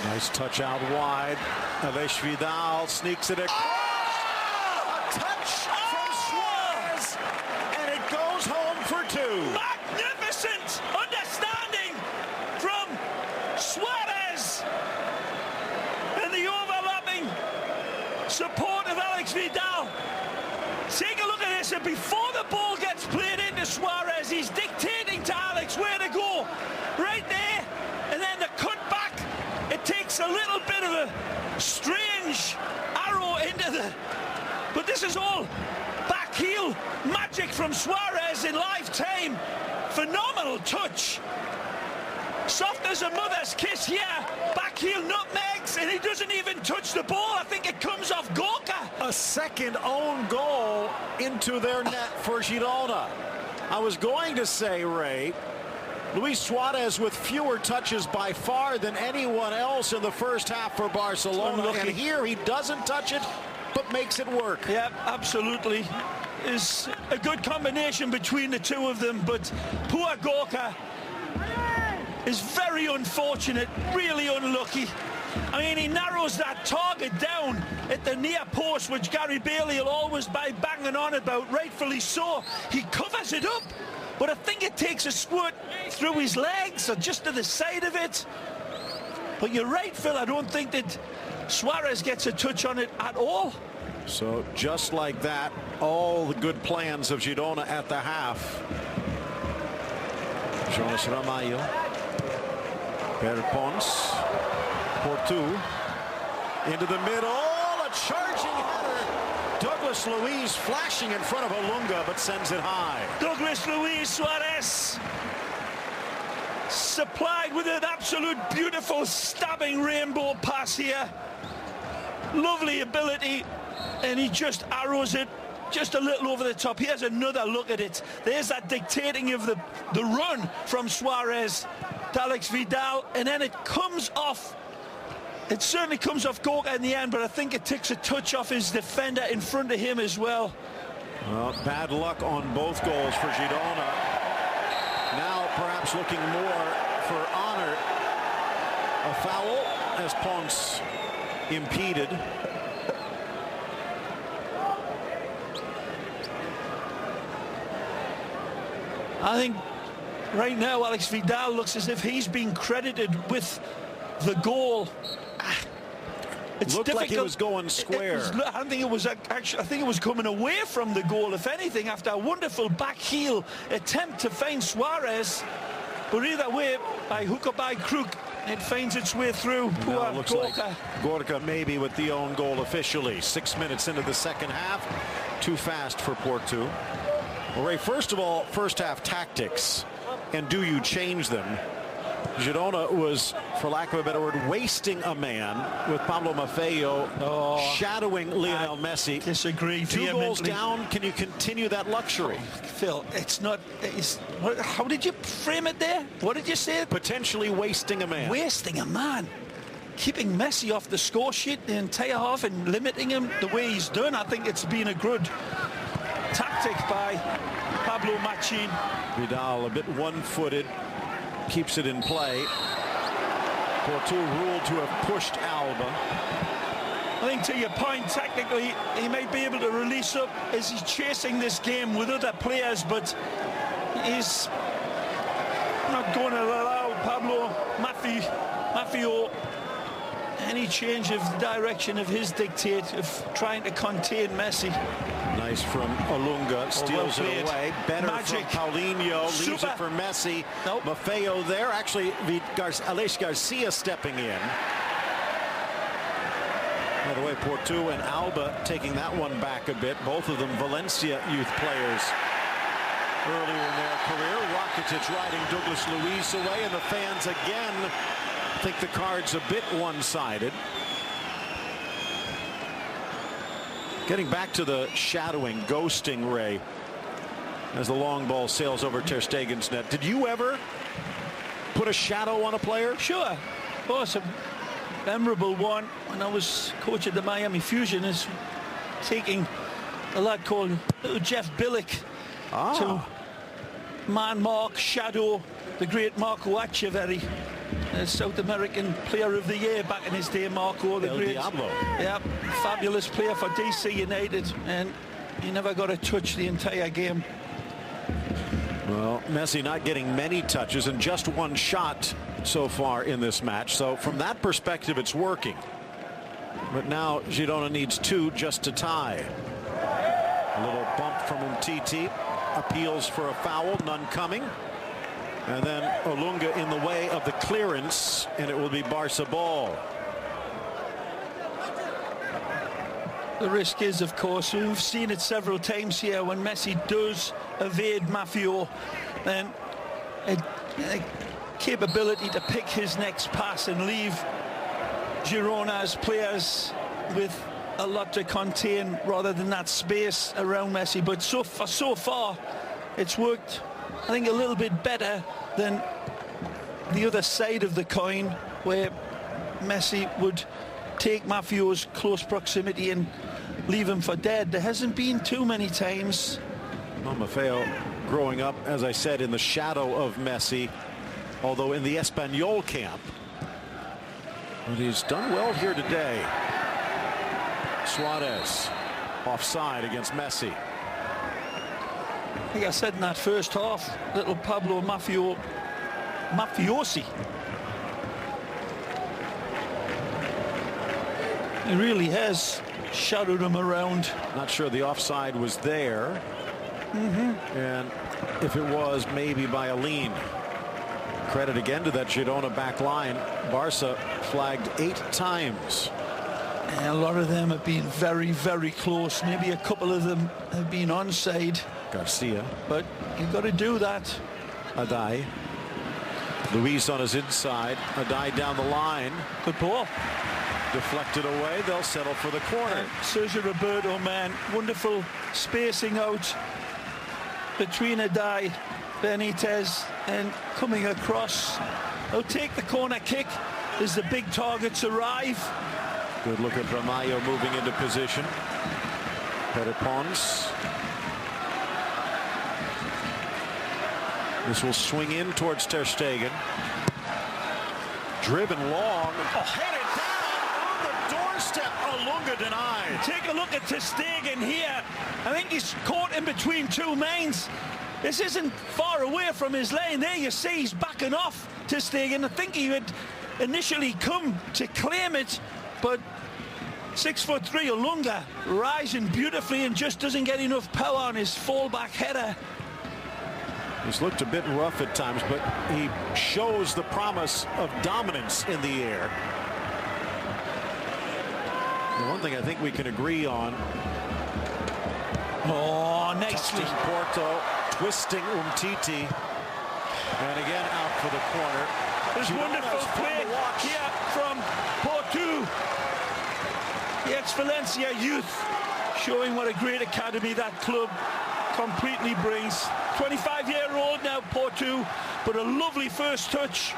Nice touch out wide. Aleix Vidal sneaks it across. A touch from Suarez, and it goes home for two. Magnificent understanding from Suarez, and the overlapping support of Alex Vidal. Take a look at this, and before the ball gets played into Suarez, he's dictating to Alex where to go. Right there, and then the cut back. It takes a little bit of a strange arrow into the... But this is all back heel magic from Suarez in lifetime. Phenomenal touch. Soft as a mother's kiss here. Back heel nutmegs, and he doesn't even touch the ball. I think it comes off Gorka. A second own goal into their net for Girona. I was going to say, Ray, Luis Suarez with fewer touches by far than anyone else in the first half for Barcelona. And here he doesn't touch it, but makes it work. Yeah, absolutely. Is a good combination between the two of them, but poor Gorka is very unfortunate, really unlucky. I mean, he narrows that target down at the near post, which Gary Bailey will always be banging on about, rightfully so. He covers it up, but I think it takes a squirt through his legs or just to the side of it. But you're right, Phil, I don't think that Suarez gets a touch on it at all. So just like that, all the good plans of Girona at the half. Jonas Ramalho, Per Pons, Portu, into the middle, a charging header. Douglas Luiz flashing in front of Olunga, but sends it high. Douglas Luiz Suarez supplied with an absolute beautiful stabbing rainbow pass here. Lovely ability, and he just arrows it just a little over the top. Here's another look at it. There's that dictating of the run from Suarez to Alex Vidal, and then it comes off. It certainly comes off Gorka in the end, but I think it takes a touch off his defender in front of him as well. Well, bad luck on both goals for Girona. Now perhaps looking more for honor. A foul as Pons impeded. I think right now Alex Vidal looks as if he's been credited with the goal. It's looked difficult. Like he was going square. I don't think it was actually. I think it was coming away from the goal, if anything, after a wonderful back heel attempt to find Suarez. But either way, by hook or by crook, it finds its way through. Poor looks Gorka. like Gorka maybe with the own goal officially. 6 minutes into the second half. Too fast for Portu. Well, Ray, first of all, first half tactics, and do you change them? Girona was, for lack of a better word, wasting a man with Pablo Maffeo shadowing Lionel Messi. Disagree. 2 goals down. Can you continue that luxury? Phil, it's not. How did you frame it there? What did you say? Potentially wasting a man. Wasting a man. Keeping Messi off the score sheet the entire half and limiting him the way he's done. I think it's been a good tactic by Pablo Machin. Vidal a bit one-footed, keeps it in play. Portu ruled to have pushed Alba. I think to your point, technically he might be able to release up as he's chasing this game with other players, but he's not going to allow Pablo Maffeo any change of the direction of his dictate of trying to contain Messi. Nice from Olunga, steals it away. Better Magic. from Paulinho, leaves Super. it for Messi. Nope. Maffeo there, actually Aleix Garcia stepping in. By the way, Portu and Alba taking that one back a bit. Both of them Valencia youth players earlier in their career. Rakitic riding Douglas Luiz away, and the fans again think the card's a bit one-sided. Getting back to the shadowing, ghosting, Ray, as the long ball sails over Ter Stegen's net. Did you ever put a shadow on a player? Sure. Of course, a memorable one when I was coach at the Miami Fusion is taking a lad called little Jeff Billick to man mark, shadow the great Marco Echeverri, South American Player of the Year back in his day. Marco, the great Diablo. Yeah, fabulous player for DC United, and he never got a touch the entire game. Well, Messi not getting many touches and just one shot so far in this match. So from that perspective, it's working. But now Girona needs 2 just to tie. A little bump from Umtiti. Appeals for a foul, none coming. And then Olunga in the way of the clearance, and it will be Barca ball. The risk is, of course, we've seen it several times here, when Messi does evade Maffeo, then a capability to pick his next pass and leave Girona's players with a lot to contain rather than that space around Messi. But so far it's worked, I think, a little bit better than the other side of the coin, where Messi would take Maffeo's close proximity and leave him for dead. There hasn't been too many times. Well, Maffeo growing up, as I said, in the shadow of Messi. although in the Espanyol camp. But he's done well here today. Suarez offside against Messi. I think I said in that first half, little Pablo Mafiosi. He really has shadowed him around. Not sure the offside was there. And if it was, maybe by a lean. Credit again to that Girona back line. Barca flagged 8 times. And a lot of them have been very, very close. Maybe a couple of them have been onside. Garcia. But you've got to do that. Adai. Luis on his inside. Adai down the line. Good ball. Deflected away. They'll settle for the corner. Sergio Roberto, man. Wonderful spacing out between Adai, Benitez, and coming across. They'll take the corner kick as the big targets arrive. Good look at Ramallo moving into position. Pons. This will swing in towards Ter Stegen. Driven long. Headed down on the doorstep. Olunga denied. Take a look at Ter Stegen here. I think he's caught in between 2 mains. This isn't far away from his lane. There you see he's backing off Ter Stegen. I think he had initially come to claim it, but 6'3" Olunga rising beautifully and just doesn't get enough power on his fallback header. He's looked a bit rough at times, but he shows the promise of dominance in the air. The one thing I think we can agree on. Oh, nicely. Porto, twisting Umtiti, and again out for the corner. There's wonderful play here from Porto. The ex-Valencia youth showing what a great academy that club completely brings. 25-year-old now, Porto, but a lovely first touch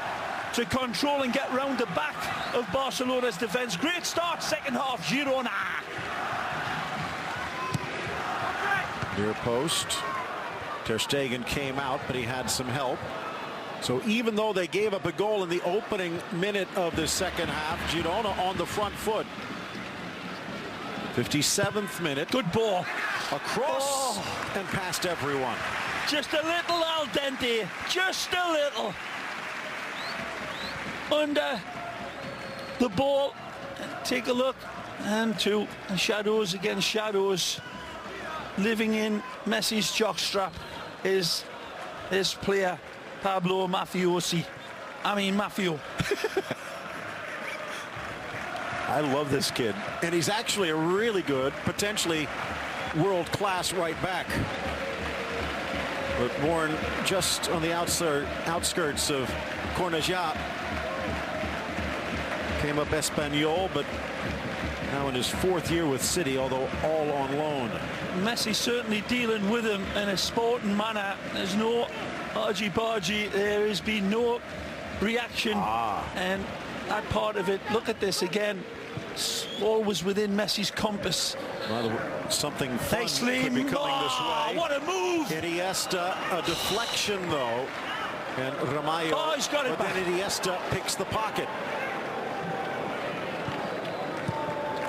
to control and get round the back of Barcelona's defence. Great start, second half, Girona. Near post. Ter Stegen came out, but he had some help. So even though they gave up a goal in the opening minute of the second half, Girona on the front foot. 57th minute. Good ball. Across and past everyone. Just a little al dente. Just a little. Under the ball. Take a look. And two shadows against shadows. Living in Messi's jockstrap is this player, Pablo Mafiosi. Mafio. I love this kid. And he's actually a really good, potentially world-class right back. But born just on the outskirts of Cornellà. Came up Espanyol, but now in his 4th year with City, although all on loan. Messi certainly dealing with him in a sporting manner. There's no argy-bargy. There has been no reaction. And that part of it, look at this again. It's always within Messi's compass. Well, something fun could be coming this way. What a move! Iniesta, a deflection though. And Ramallo, he's got it back. Then Iniesta picks the pocket.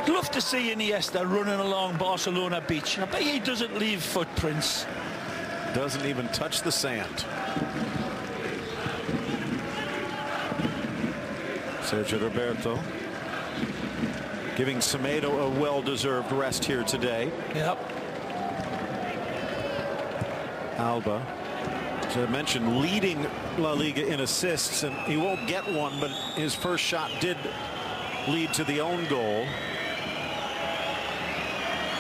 Love to see Iniesta running along Barcelona beach. I bet he doesn't leave footprints. Doesn't even touch the sand. Sergio Roberto giving Semedo a well-deserved rest here today. Yep. Alba, as I mentioned, leading La Liga in assists, and he won't get one, but his first shot did lead to the own goal.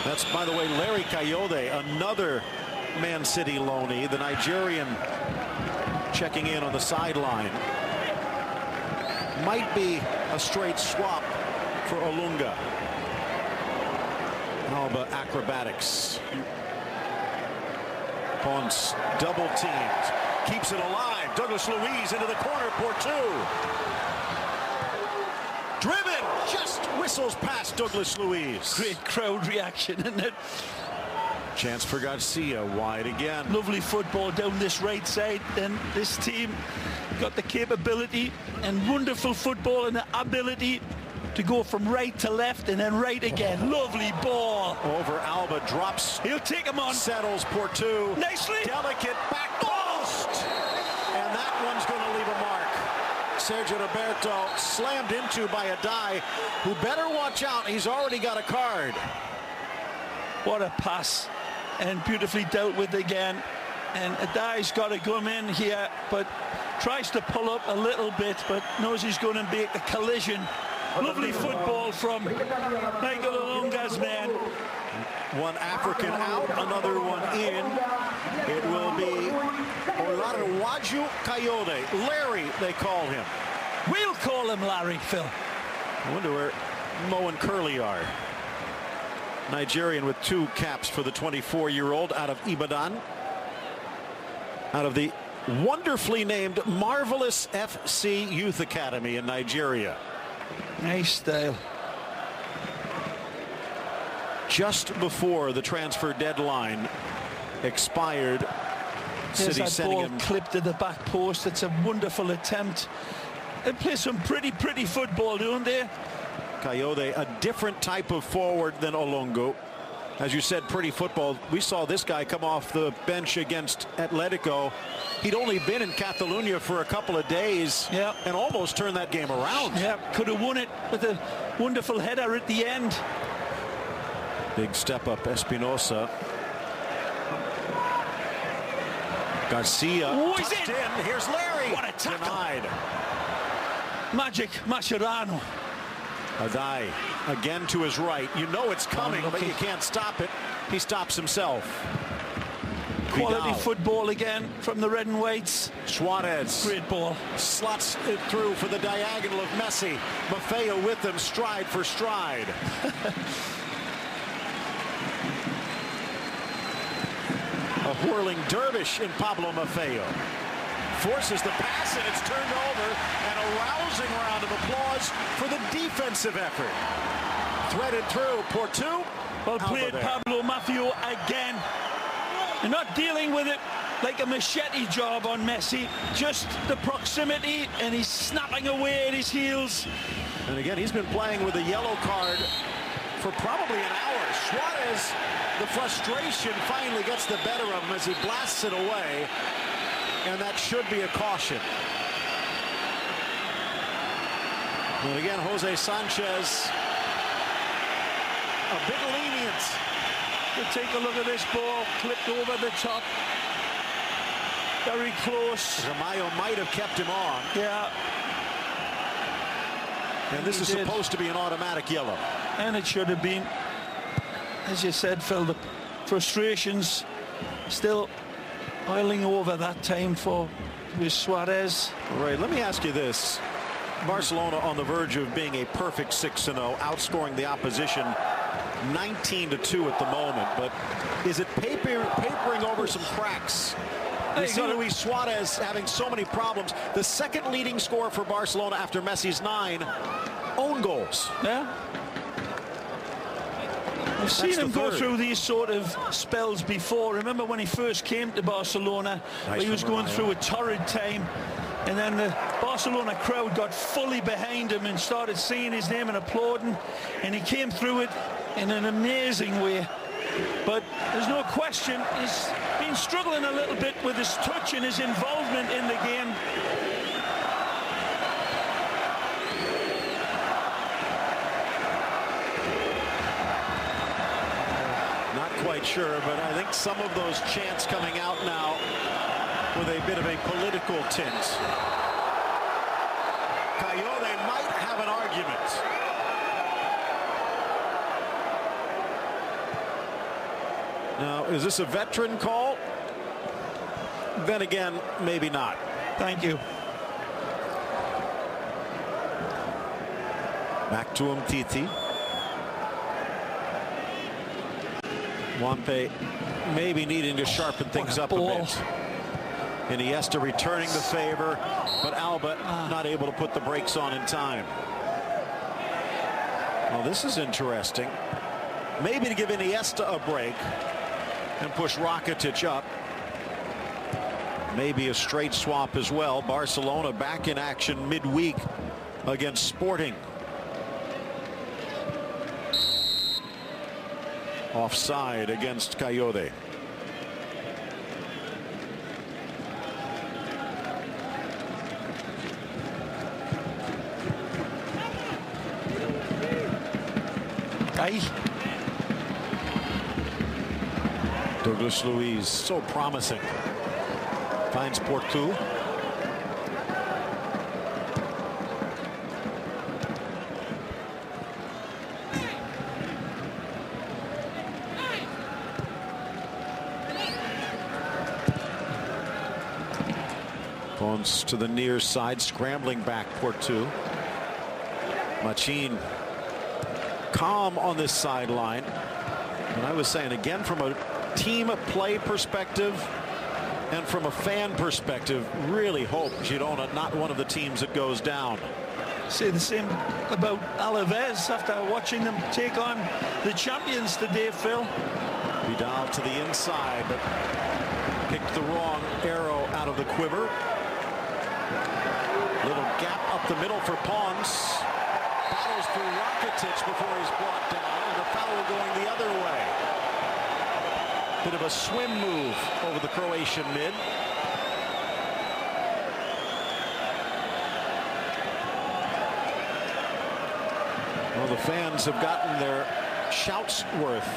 That's, by the way, Larry Kayode, another Man City loanee, the Nigerian, checking in on the sideline. Might be a straight swap for Olunga. Alba acrobatics. Pons double teamed. Keeps it alive. Douglas Luiz into the corner. Porto. Driven. Just whistles past Douglas Luiz. Great crowd reaction, isn't it? Chance for Garcia, wide again. Lovely football down this right side, and this team got the capability and wonderful football and the ability to go from right to left and then right again. Lovely ball. Over Alba, drops. He'll take him on. Settles Portu. Nicely. Delicate back post. And that one's going to leave a mark. Sergio Roberto slammed into by a die who better watch out. He's already got a card. What a pass. And beautifully dealt with again. And Adai's got to come in here, but tries to pull up a little bit, but knows he's going to make the collision. Lovely football from Michael Olunga's man. One African out, another one in. It will be Olarawaju Coyote. Larry, they call him. We'll call him Larry, Phil. I wonder where Mo and Curly are. Nigerian with 2 caps for the 24-year-old out of Ibadan. Out of the wonderfully named Marvelous FC Youth Academy in Nigeria. Nice style. Just before the transfer deadline expired, City sending ball him clipped to the back post. It's a wonderful attempt. They play some pretty football, don't they? Coyote, a different type of forward than Olungo. As you said, pretty football. We saw this guy come off the bench against Atletico. He'd only been in Catalonia for a couple of days and almost turned that game around. Yeah, could have won it with a wonderful header at the end. Big step up, Espinosa. Garcia. Oh, he's in. Here's Larry. What a tackle. Denied. Magic Mascherano. Adai again to his right. You know it's coming, but you can't stop it. He stops himself. Quality Vidal. football again from the red and whites. Suarez. Great ball. Slots it through for the diagonal of Messi. Maffeo with them, stride for stride. A whirling dervish in Pablo Maffeo. Forces the pass, and it's turned over, and a rousing round of applause for the defensive effort. Threaded through Portu. Well played, Pablo Maffeo again. You're not dealing with it like a machete job on Messi, just the proximity, and he's snapping away at his heels. And again, he's been playing with a yellow card for probably an hour. Suarez, the frustration finally gets the better of him as he blasts it away. And that should be a caution. And again, Jose Sanchez, a bit lenient. Take a look at this ball, clipped over the top. Very close. Zamayo might have kept him on. Yeah. And this is supposed to be an automatic yellow. And it should have been. As you said, Phil, the frustrations still boiling over that time for Luis Suarez. Right, let me ask you this. Barcelona on the verge of being a perfect 6-0, outscoring the opposition 19-2 at the moment, but is it papering over some cracks? We see Luis Suarez having so many problems. The second leading scorer for Barcelona after Messi's 9 own goals. Yeah. I've seen him go through these sort of spells before. Remember when he first came to Barcelona, he was going through a torrid time, and then the Barcelona crowd got fully behind him and started singing his name and applauding, and he came through it in an amazing way. But there's no question he's been struggling a little bit with his touch and his involvement in the game. Quite sure, but I think some of those chants coming out now with a bit of a political tint. Coyote might have an argument. Now, is this a veteran call? Then again, maybe not. Thank you. Back to him, Titi. Wampe maybe needing to sharpen things up a bit. Iniesta returning the favor, but Alba not able to put the brakes on in time. Well, this is interesting. Maybe to give Iniesta a break. and push Rakitic up. Maybe a straight swap as well. Barcelona back in action midweek against Sporting. Offside against Coyote. Douglas Luiz, so promising. Finds Portu. Pons to the near side, scrambling back Portu. Machin calm on this sideline. And I was saying again, from a team play perspective and from a fan perspective, really hope Girona not one of the teams that goes down. Say the same about Alaves after watching them take on the champions today, Phil. Vidal to the inside, but picked the wrong arrow out of the quiver. Little gap up the middle for Pons. Battles through Rakitic before he's brought down, and a foul going the other way. Bit of a swim move over the Croatian mid. Well, the fans have gotten their shouts worth.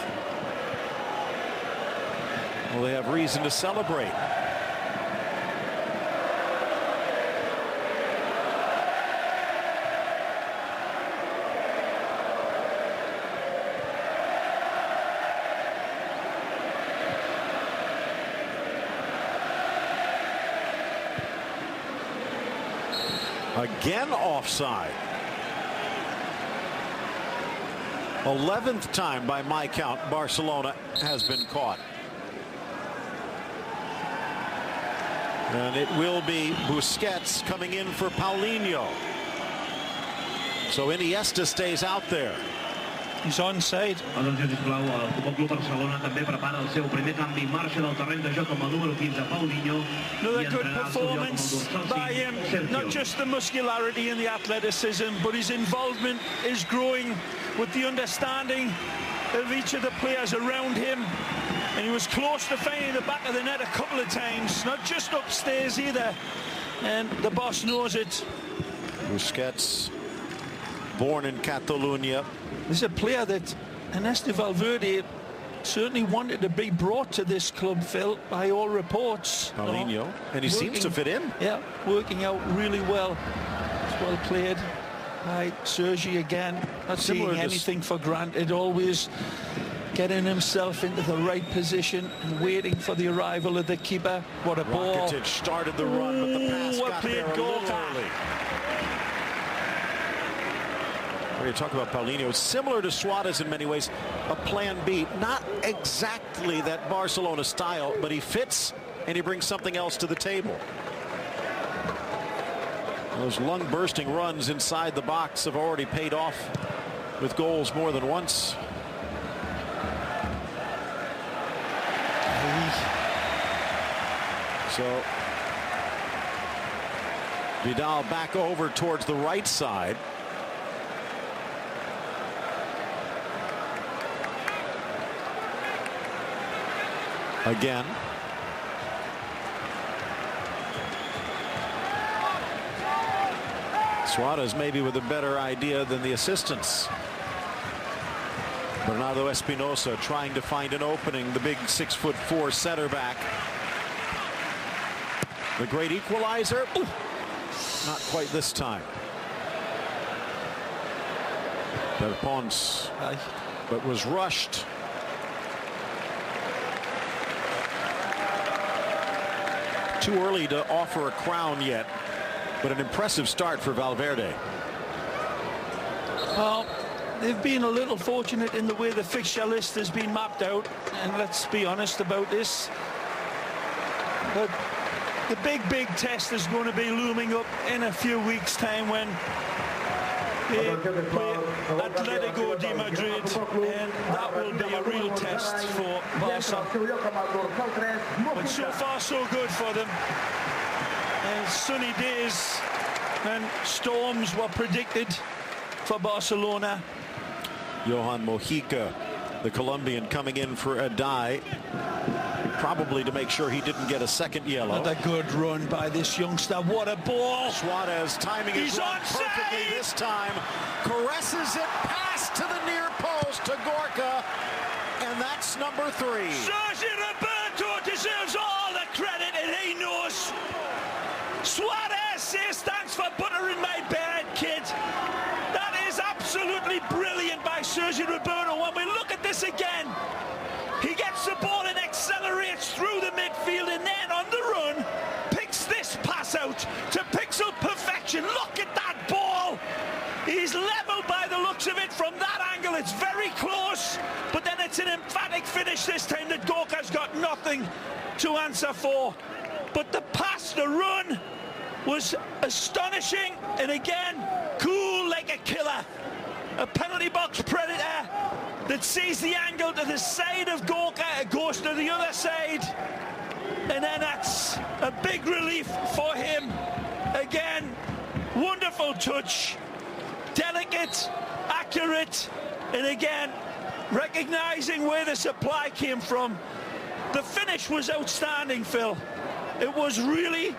Well, they have reason to celebrate. Again offside. 11th time by my count Barcelona has been caught. And it will be Busquets coming in for Paulinho. So Iniesta stays out there. He's onside. Atenció, sisplau, el Futbol Club Barcelona també prepara el seu primer canvi. Marxa del terreny de joc amb el número 15, Paulinho. Another good performance by him. Not just the muscularity and the athleticism, but his involvement is growing with the understanding of each of the players around him. And he was close to finding the back of the net a couple of times, not just upstairs either. And the boss knows it. Busquets, born in Catalonia. This is a player that Ernesto Valverde certainly wanted to be brought to this club, Phil, by all reports. Paulinho, and he seems to fit in. Yeah, working out really well. It's well played by Sergi again. Not seeing anything for granted, always getting himself into the right position and waiting for the arrival of the keeper. What a ball. Rakitic started the run, but the pass got there a little early. You talk about Paulinho, similar to Suarez in many ways, a plan B. Not exactly that Barcelona style, but he fits and he brings something else to the table. Those lung-bursting runs inside the box have already paid off with goals more than once. So Vidal back over towards the right side. Again. Suarez maybe with a better idea than the assistants. Bernardo Espinosa trying to find an opening, the big 6'4" center back. The great equalizer. Ooh, not quite this time. Del Pons, but was rushed. Too early to offer a crown yet, but an impressive start for Valverde. Well, they've been a little fortunate in the way the fixture list has been mapped out, and let's be honest about this. But the big test is going to be looming up in a few weeks' time when they play Atletico de Madrid, and that will be a real test for Barca. But so far so good for them. And sunny days and storms were predicted for Barcelona. Johan Mojica, the Colombian, coming in for a die, probably to make sure he didn't get a second yellow. What a good run by this youngster. What a ball. Suarez timing his run perfectly this time. Caresses it past to the near post to Gorka. And that's number 3. Sergio Roberto deserves all the credit, and he knows. Suarez says thanks for buttering my bed, kid. That is absolutely brilliant by Sergio Roberto. When we look at this again, he gets the ball and accelerates through the midfield, and then on the run picks this pass out to pixel perfection. Look at that ball. He's level by the looks of it from that angle. It's very close, but then it's an emphatic finish this time that Gorka's got nothing to answer for. But the pass, the run was astonishing, and again, cool like a killer. A penalty box predator that sees the angle to the side of Gorka, it goes to the other side, and then that's a big relief for him. Again, wonderful touch, delicate, accurate, and again, recognizing where the supply came from. The finish was outstanding, Phil. It was really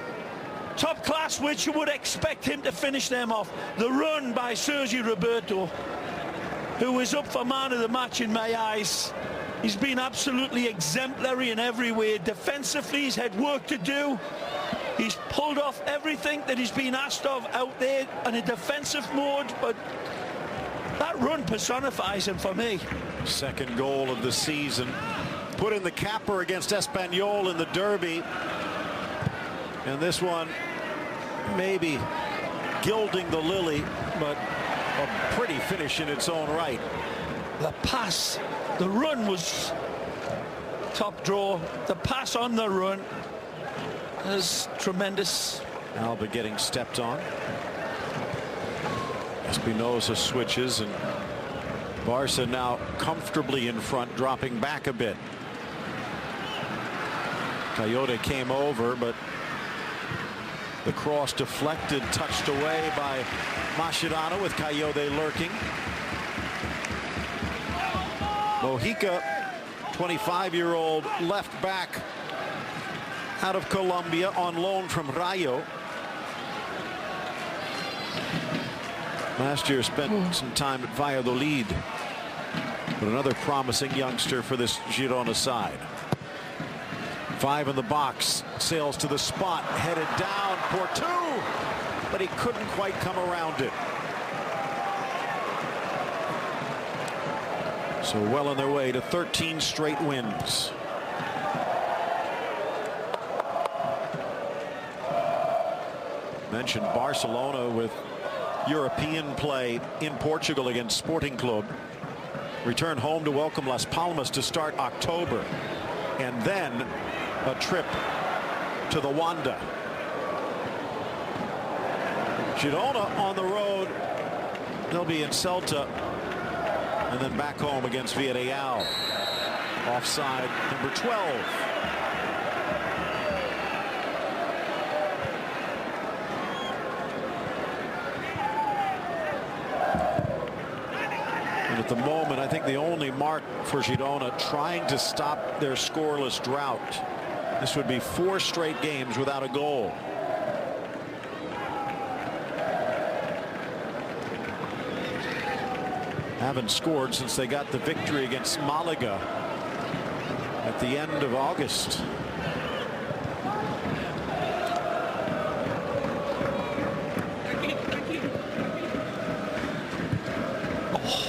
top class, which you would expect him to finish them off. The run by Sergio Roberto, who was up for man of the match in my eyes. He's been absolutely exemplary in every way. Defensively, he's had work to do. He's pulled off everything that he's been asked of out there in a defensive mode, but that run personifies him for me. Second goal of the season. Put in the capper against Espanyol in the derby. And this one maybe gilding the lily, but a pretty finish in its own right. The pass, the run was top draw. The pass on the run is tremendous. Alba getting stepped on. Espinosa switches, and Barca now comfortably in front, dropping back a bit. Coyote came over, but the cross deflected, touched away by Mascherano with Coyote lurking. Mojica, 25-year-old left back out of Colombia on loan from Rayo. Last year spent some time at Valladolid, but another promising youngster for this Girona side. 5 in the box, sails to the spot, headed down, Portu, but he couldn't quite come around it. So well on their way to 13 straight wins. Mentioned Barcelona with European play in Portugal against Sporting Club. Return home to welcome Las Palmas to start October, and then a trip to the Wanda. Girona on the road. They'll be in Celta, and then back home against Villarreal. Offside number 12. And at the moment, I think the only mark for Girona trying to stop their scoreless drought. This would be 4 straight games without a goal. Haven't scored since they got the victory against Malaga at the end of August.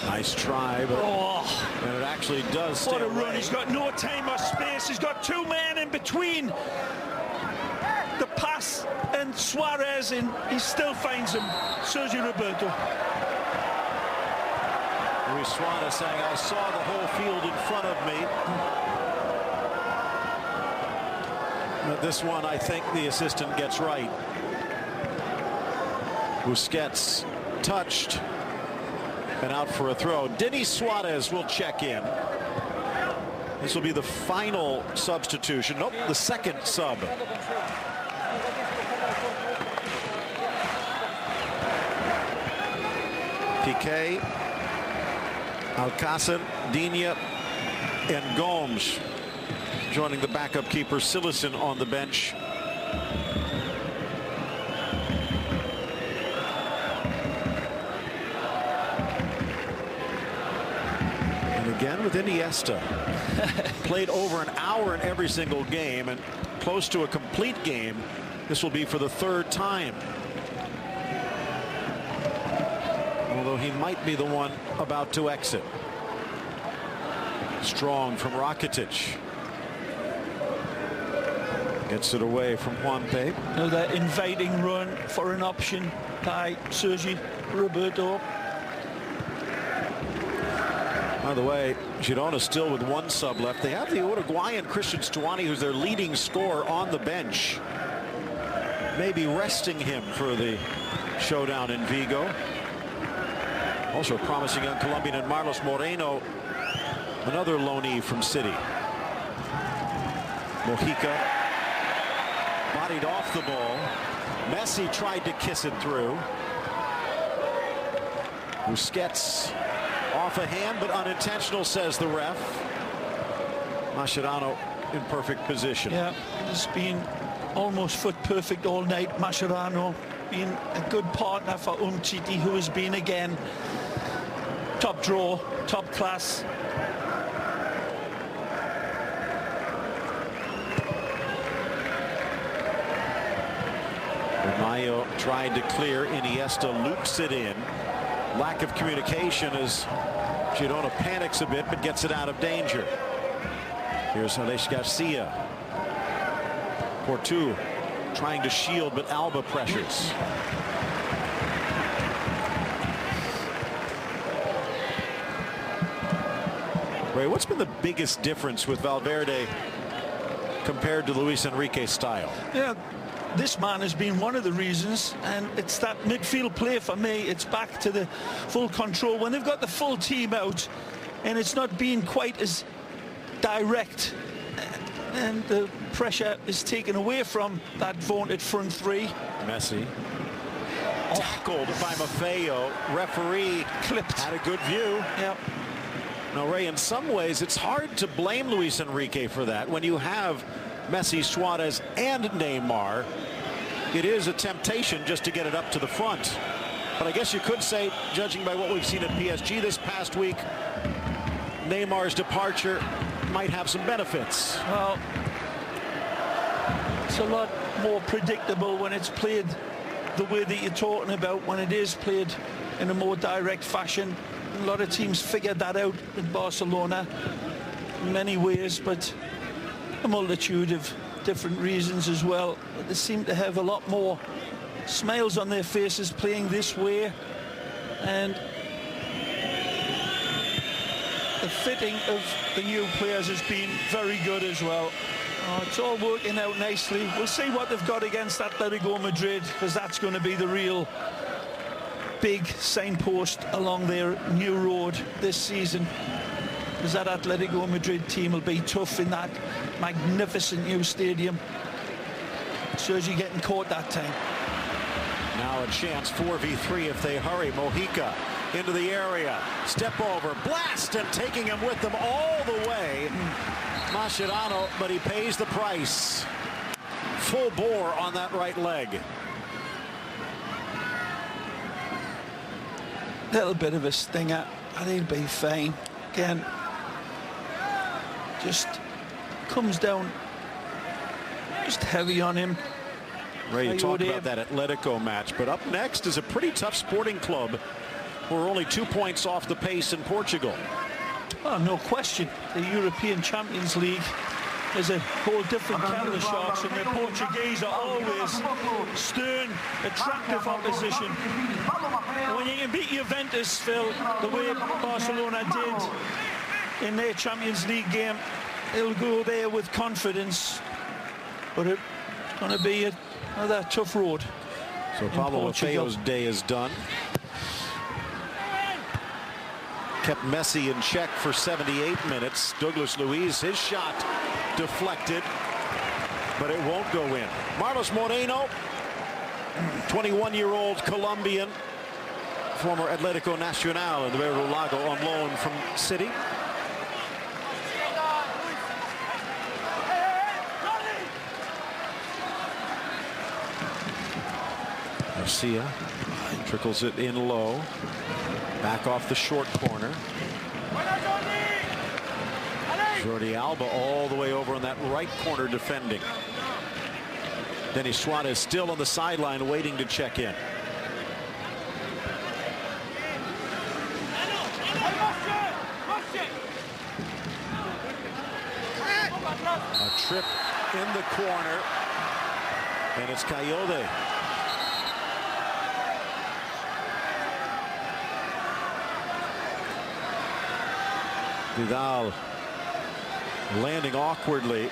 Nice try, but and it actually does stay What a away. run. He's got no time or space. He's got 2 men in between the pass and Suarez, and he still finds him. Sergio Roberto. Luis Suarez saying, I saw the whole field in front of me. But this one, I think the assistant gets right. Busquets touched, and out for a throw. Denis Suarez will check in. This will be the final substitution. Nope, the second sub. Piqué, Alcácer, Digne, and Gomes joining the backup keeper Silesen on the bench. And again with Iniesta. Played over an hour in every single game and close to a complete game. This will be for the third time. Although he might be the one about to exit. Strong from Rakitic. Gets it away from Juanpe. Another inviting run for an option by Sergi Roberto. By the way, Girona still with one sub left. They have the Uruguayan Christian Stuani, who's their leading scorer, on the bench. Maybe resting him for the showdown in Vigo. Also promising young Colombian and Marlos Moreno, another loanee from City. Mojica bodied off the ball. Messi tried to kiss it through. Busquets off a hand, but unintentional, says the ref. Mascherano in perfect position. Yeah, he's been almost foot perfect all night. Mascherano being a good partner for Umtiti, who has been again top draw, top class. Mayo tried to clear. Iniesta loops it in. Lack of communication as Girona panics a bit but gets it out of danger. Here's Alex Garcia. Portu trying to shield, but Alba pressures. Ray, what's been the biggest difference with Valverde compared to Luis Enrique's style? Yeah, this man has been one of the reasons, and it's that midfield play for me. It's back to the full control when they've got the full team out, and it's not being quite as direct, and the pressure is taken away from that vaunted front three. Messi tackled by Maffeo. Referee Clipped. Had a good view. Yep. Now, Ray, in some ways it's hard to blame Luis Enrique for that when you have Messi, Suarez, and Neymar. It is a temptation just to get it up to the front. But I guess you could say, judging by what we've seen at PSG this past week, Neymar's departure might have some benefits. Well, it's a lot more predictable when it's played the way that you're talking about, when it is played in a more direct fashion. A lot of teams figured that out in Barcelona in many ways, but a multitude of different reasons as well. But they seem to have a lot more smiles on their faces playing this way, and the fitting of the new players has been very good as well. It's all working out nicely. We'll see what they've got against Atletico Madrid, because that's going to be the real big signpost along their new road this season. Because that Atletico Madrid team will be tough in that magnificent new stadium. Sergi getting caught that time. Now a chance 4v3 if they hurry. Mojica into the area. Step over. Blast, and taking him with them all the way. Mascherano, but he pays the price. Full bore on that right leg. Little bit of a stinger, and he'll be fine. Again, just comes down just heavy on him. Ray, you talked about that Atletico match, but up next is a pretty tough Sporting Club who are only 2 points off the pace in Portugal. Oh, no question. The European Champions League is a whole different kettle of sharks, and the Portuguese are always stern, attractive opposition. When you can beat Juventus, Phil, the way Barcelona did in their Champions League game, they'll go there with confidence. But it's going to be another tough road. So Pablo Maffeo's day is done. kept Messi in check for 78 minutes. Douglas Luiz, his shot deflected, but it won't go in. Marlos Moreno, 21-year-old Colombian, former Atlético Nacional in the Verde Lago, on loan from City. Garcia trickles it in low, back off the short corner. Jordi Alba all the way over on that right corner defending. Denis Suarez still on the sideline waiting to check in. A trip in the corner, and it's Coyote. Vidal landing awkwardly,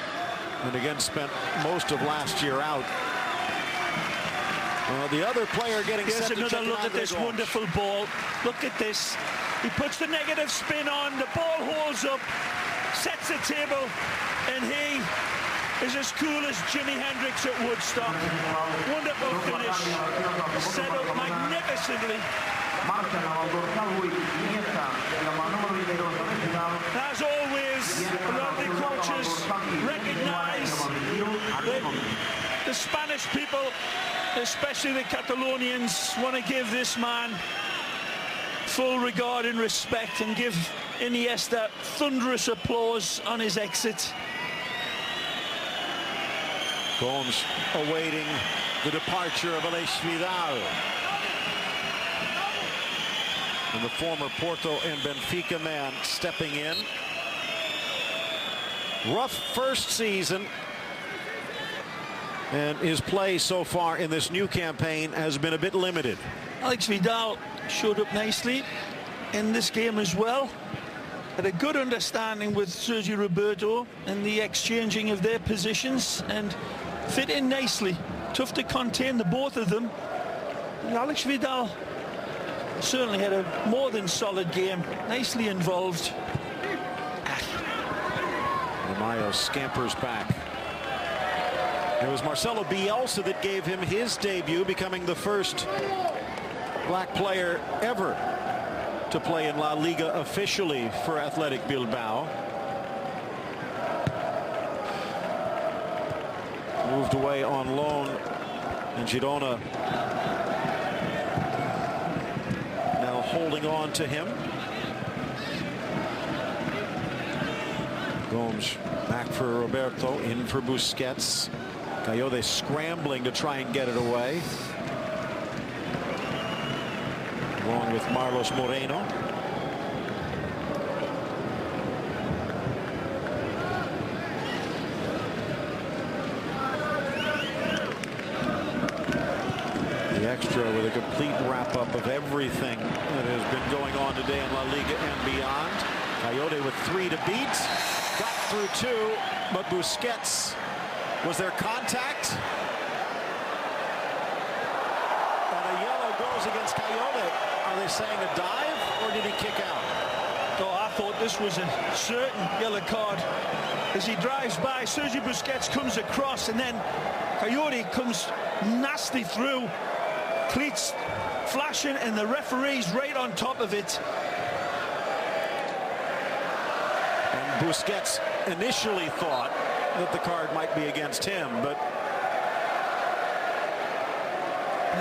and again spent most of last year out. The other player getting Here's set to another check look at this wonderful ball. Look at this. He puts the negative spin on. The ball holds up, sets the table, and he is as cool as Jimi Hendrix at Woodstock. Wonderful finish. Set up magnificently. As always, a lot of the coaches recognize that the Spanish people, especially the Catalonians, want to give this man full regard and respect and give Iniesta thunderous applause on his exit. Gomes awaiting the departure of Alex Vidal. And the former Porto and Benfica man stepping in. Rough first season, and his play so far in this new campaign has been a bit limited. Alex Vidal showed up nicely in this game as well. Had a good understanding with Sergio Roberto and the exchanging of their positions, and fit in nicely. Tough to contain the both of them. And Alex Vidal certainly had a more than solid game, nicely involved. Mayo scampers back. It was Marcelo Bielsa that gave him his debut, becoming the first black player ever to play in La Liga officially for Athletic Bilbao. Moved away on loan, and Girona now holding on to him. Gomes back for Roberto, in for Busquets. Coyote scrambling to try and get it away, along with Marlos Moreno. The extra with a complete wrap-up of everything that has been going on today in La Liga and beyond. Coyote with 3 to beat. Got through 2, but Busquets, was there contact? And a yellow goes against Coyote. Are they saying a dive, or did he kick out? Oh, I thought this was a certain yellow card. As he drives by, Sergio Busquets comes across, and then Coyote comes nasty through. Cleats flashing, and the referee's right on top of it. Busquets initially thought that the card might be against him, but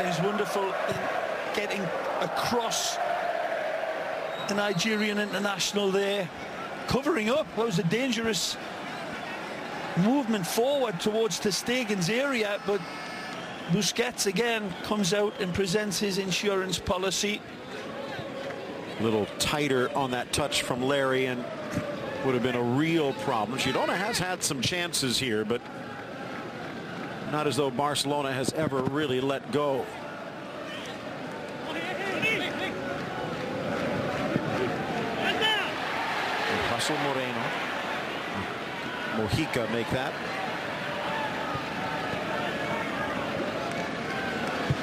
he's wonderful in getting across the Nigerian international there, covering up. That was a dangerous movement forward towards ter Stegen's area, but Busquets again comes out and presents his insurance policy. A little tighter on that touch from Larry, and would have been a real problem. Girona has had some chances here, but not as though Barcelona has ever really let go. Russell Moreno. Mojica make that.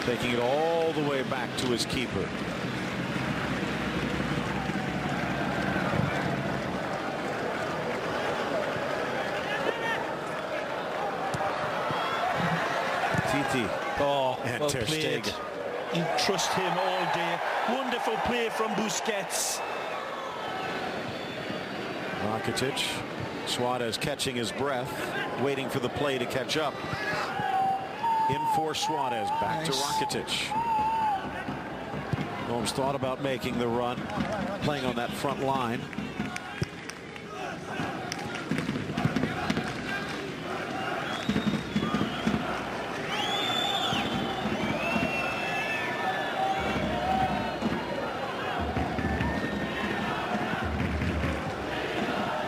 Taking it all the way back to his keeper. Well played. You trust him all day. Wonderful play from Busquets. Rakitic. Suarez catching his breath, waiting for the play to catch up. In for Suarez, back to Rakitic. Holmes thought about making the run, playing on that front line.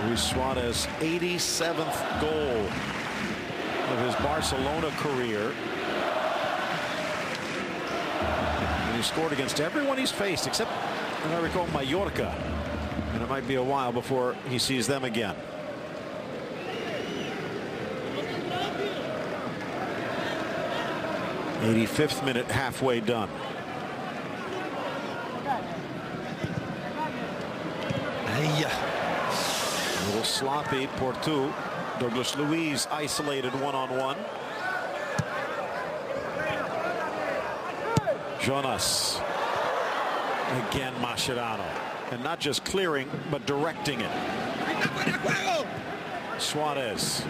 Luis Suarez, 87th goal of his Barcelona career. And he scored against everyone he's faced, except, as I recall, Mallorca. And it might be a while before he sees them again. '85th minute, halfway done. A little sloppy, Portu. Douglas Luiz isolated one-on-one. Jonas. Again, Mascherano. And not just clearing, but directing it. Suarez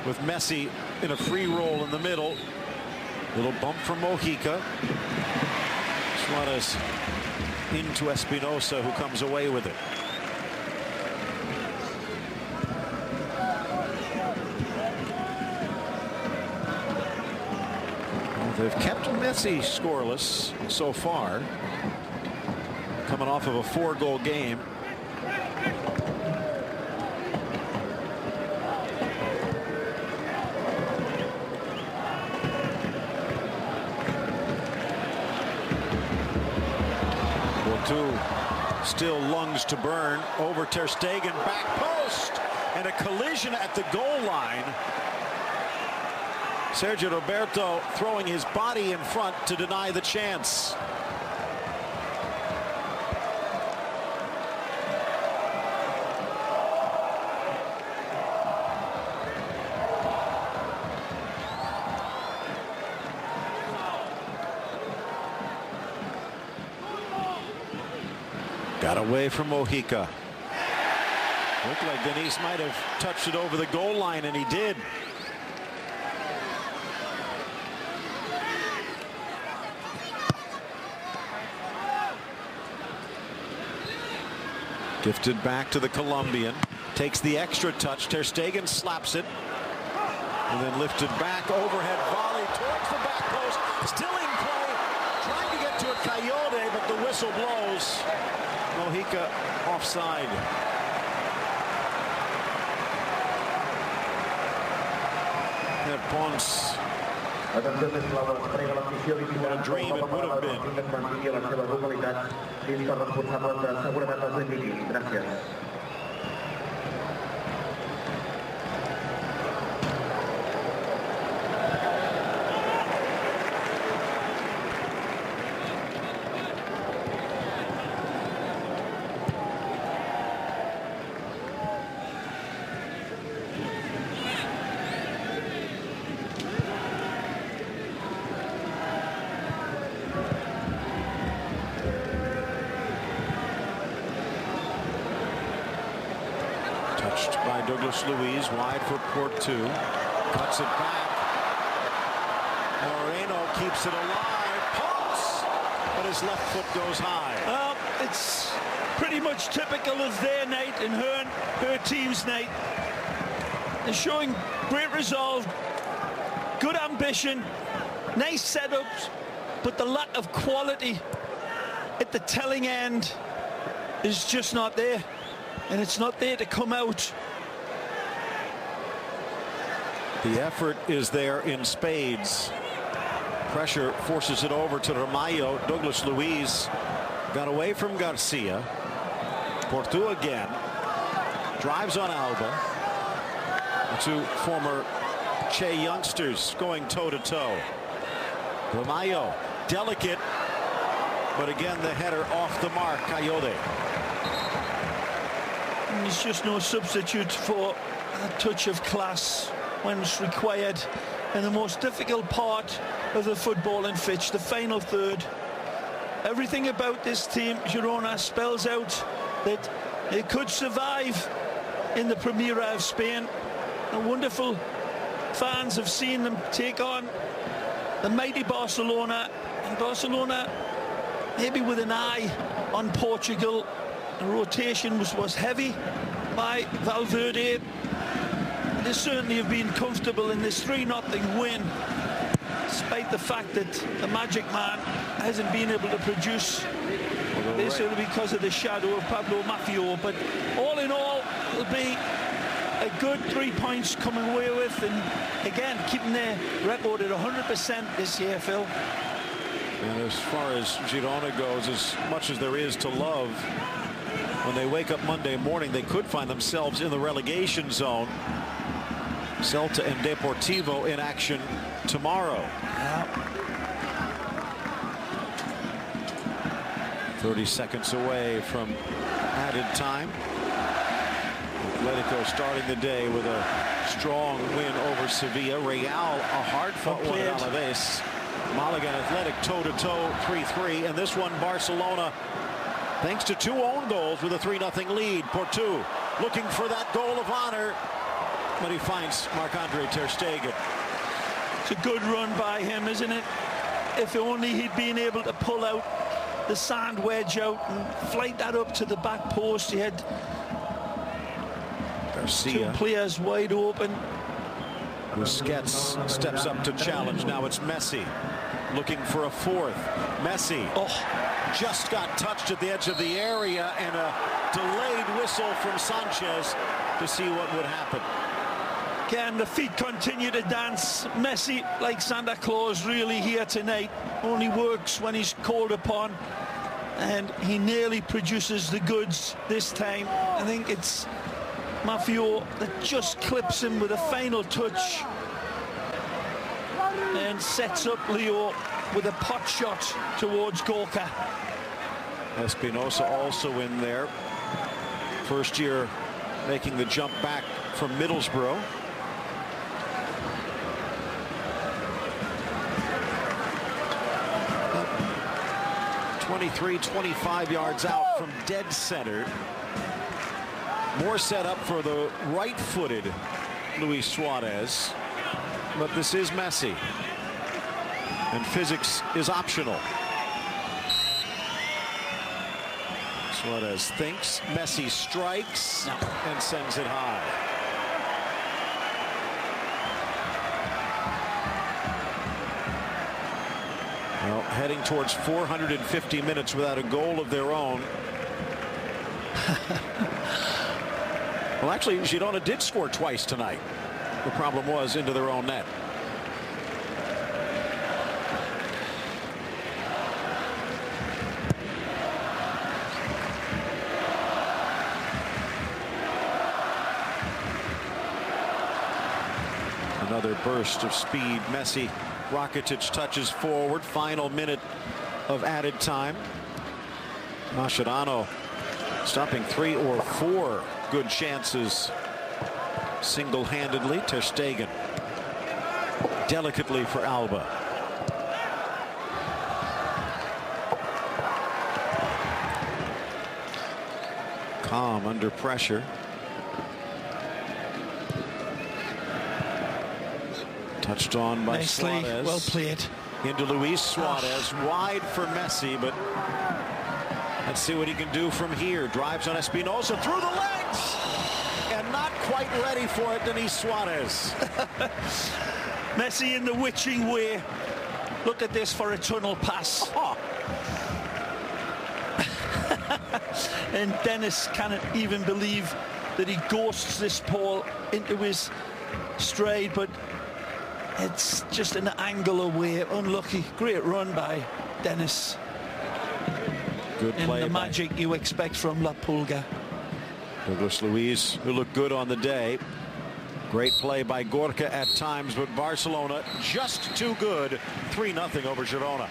with Messi in a free roll in the middle. Little bump from Mojica. Suarez into Espinosa, who comes away with it. They've kept Messi scoreless so far, coming off of a 4-goal game. Portu still lungs to burn over Ter Stegen, back post, and a collision at the goal line. Sergio Roberto throwing his body in front to deny the chance. Got away from Mojica. Looked like Denise might have touched it over the goal line, and he did. Gifted back to the Colombian. Takes the extra touch. Ter Stegen slaps it. And then lifted back. Overhead volley towards the back post. Still in play. Trying to get to it, Coyote, but the whistle blows. Mojica offside. And Pons. What a dream it would have been. By Douglas Luiz, wide for Portu. Cuts it back. Moreno keeps it alive. Pumps, but his left foot goes high. Well, it's pretty much typical of their night and her team's night. They're showing great resolve, good ambition, nice setups, but the lack of quality at the telling end is just not there. And it's not there to come out. The effort is there in spades. Pressure forces it over to Ramallo. Douglas Luiz got away from Garcia. Portu again. Drives on Alba. The two former Che youngsters going toe-to-toe. Ramallo, delicate, but again the header off the mark. Coyote. There's just no substitute for a touch of class when it's required. in the most difficult part of the footballing pitch, the final third. Everything about this team, Girona, spells out that they could survive in the Primera of Spain. And wonderful fans have seen them take on the mighty Barcelona, and Barcelona maybe with an eye on Portugal. The rotation was heavy by Valverde. They certainly have been comfortable in this 3-0 win, despite the fact that the Magic Man hasn't been able to produce, basically because of the shadow of Pablo Maffio. But all in all, it'll be a good 3 points coming away with, and again keeping their record at 100% this year, Phil. And as far as Girona goes, as much as there is to love, when they wake up Monday morning, they could find themselves in the relegation zone. Celta and Deportivo in action tomorrow. 30 seconds away from added time. Atletico starting the day with a strong win over Sevilla. Real, a hard-fought one at Alaves. Malaga and Athletic toe-to-toe, 3-3. And this one, Barcelona, thanks to 2 own goals with a 3-0 lead. Portu looking for that goal of honor, but he finds Marc-Andre ter Stegen. It's a good run by him, isn't it? If only he'd been able to pull out the sand wedge out and flight that up to the back post. He had Garcia. 2 players wide open. Busquets steps up to challenge. Now it's Messi looking for a fourth. Messi just got touched at the edge of the area, and a delayed whistle from Sanchez to see what would happen. Again, the feet continue to dance. Messi, like Santa Claus, really here tonight. Only works when he's called upon, and he nearly produces the goods this time. I think it's Maffio that just clips him with a final touch and sets up Leo with a pot shot towards Gorka. Espinosa also in there. First year making the jump back from Middlesbrough. $23-25 yards out from dead center. More set up for the right-footed Luis Suarez, but this is Messi, and physics is optional. Suarez thinks, Messi strikes and sends it high. Well, heading towards 450 minutes without a goal of their own. Well, actually, Girona did score twice tonight. The problem was into their own net. Another burst of speed. Messi, Rakitic touches forward. Final minute of added time. Mascherano stopping 3 or 4 good chances single-handedly. Ter Stegen delicately for Alba. Calm under pressure. Touched on by Nicely, Suarez. well played. Into Luis Suarez, wide for Messi, but let's see what he can do from here. Drives on Espinosa through the legs, and not quite ready for it, Luis Suarez. Messi in the witching way. Look at this for a tunnel pass. And Dennis cannot even believe that he ghosts this ball into his stride, but it's just an angle away. Unlucky. Great run by Dennis. Good play. And the magic you expect from La Pulga. Douglas Luiz, who looked good on the day. Great play by Gorka at times, but Barcelona just too good. 3-0 over Girona.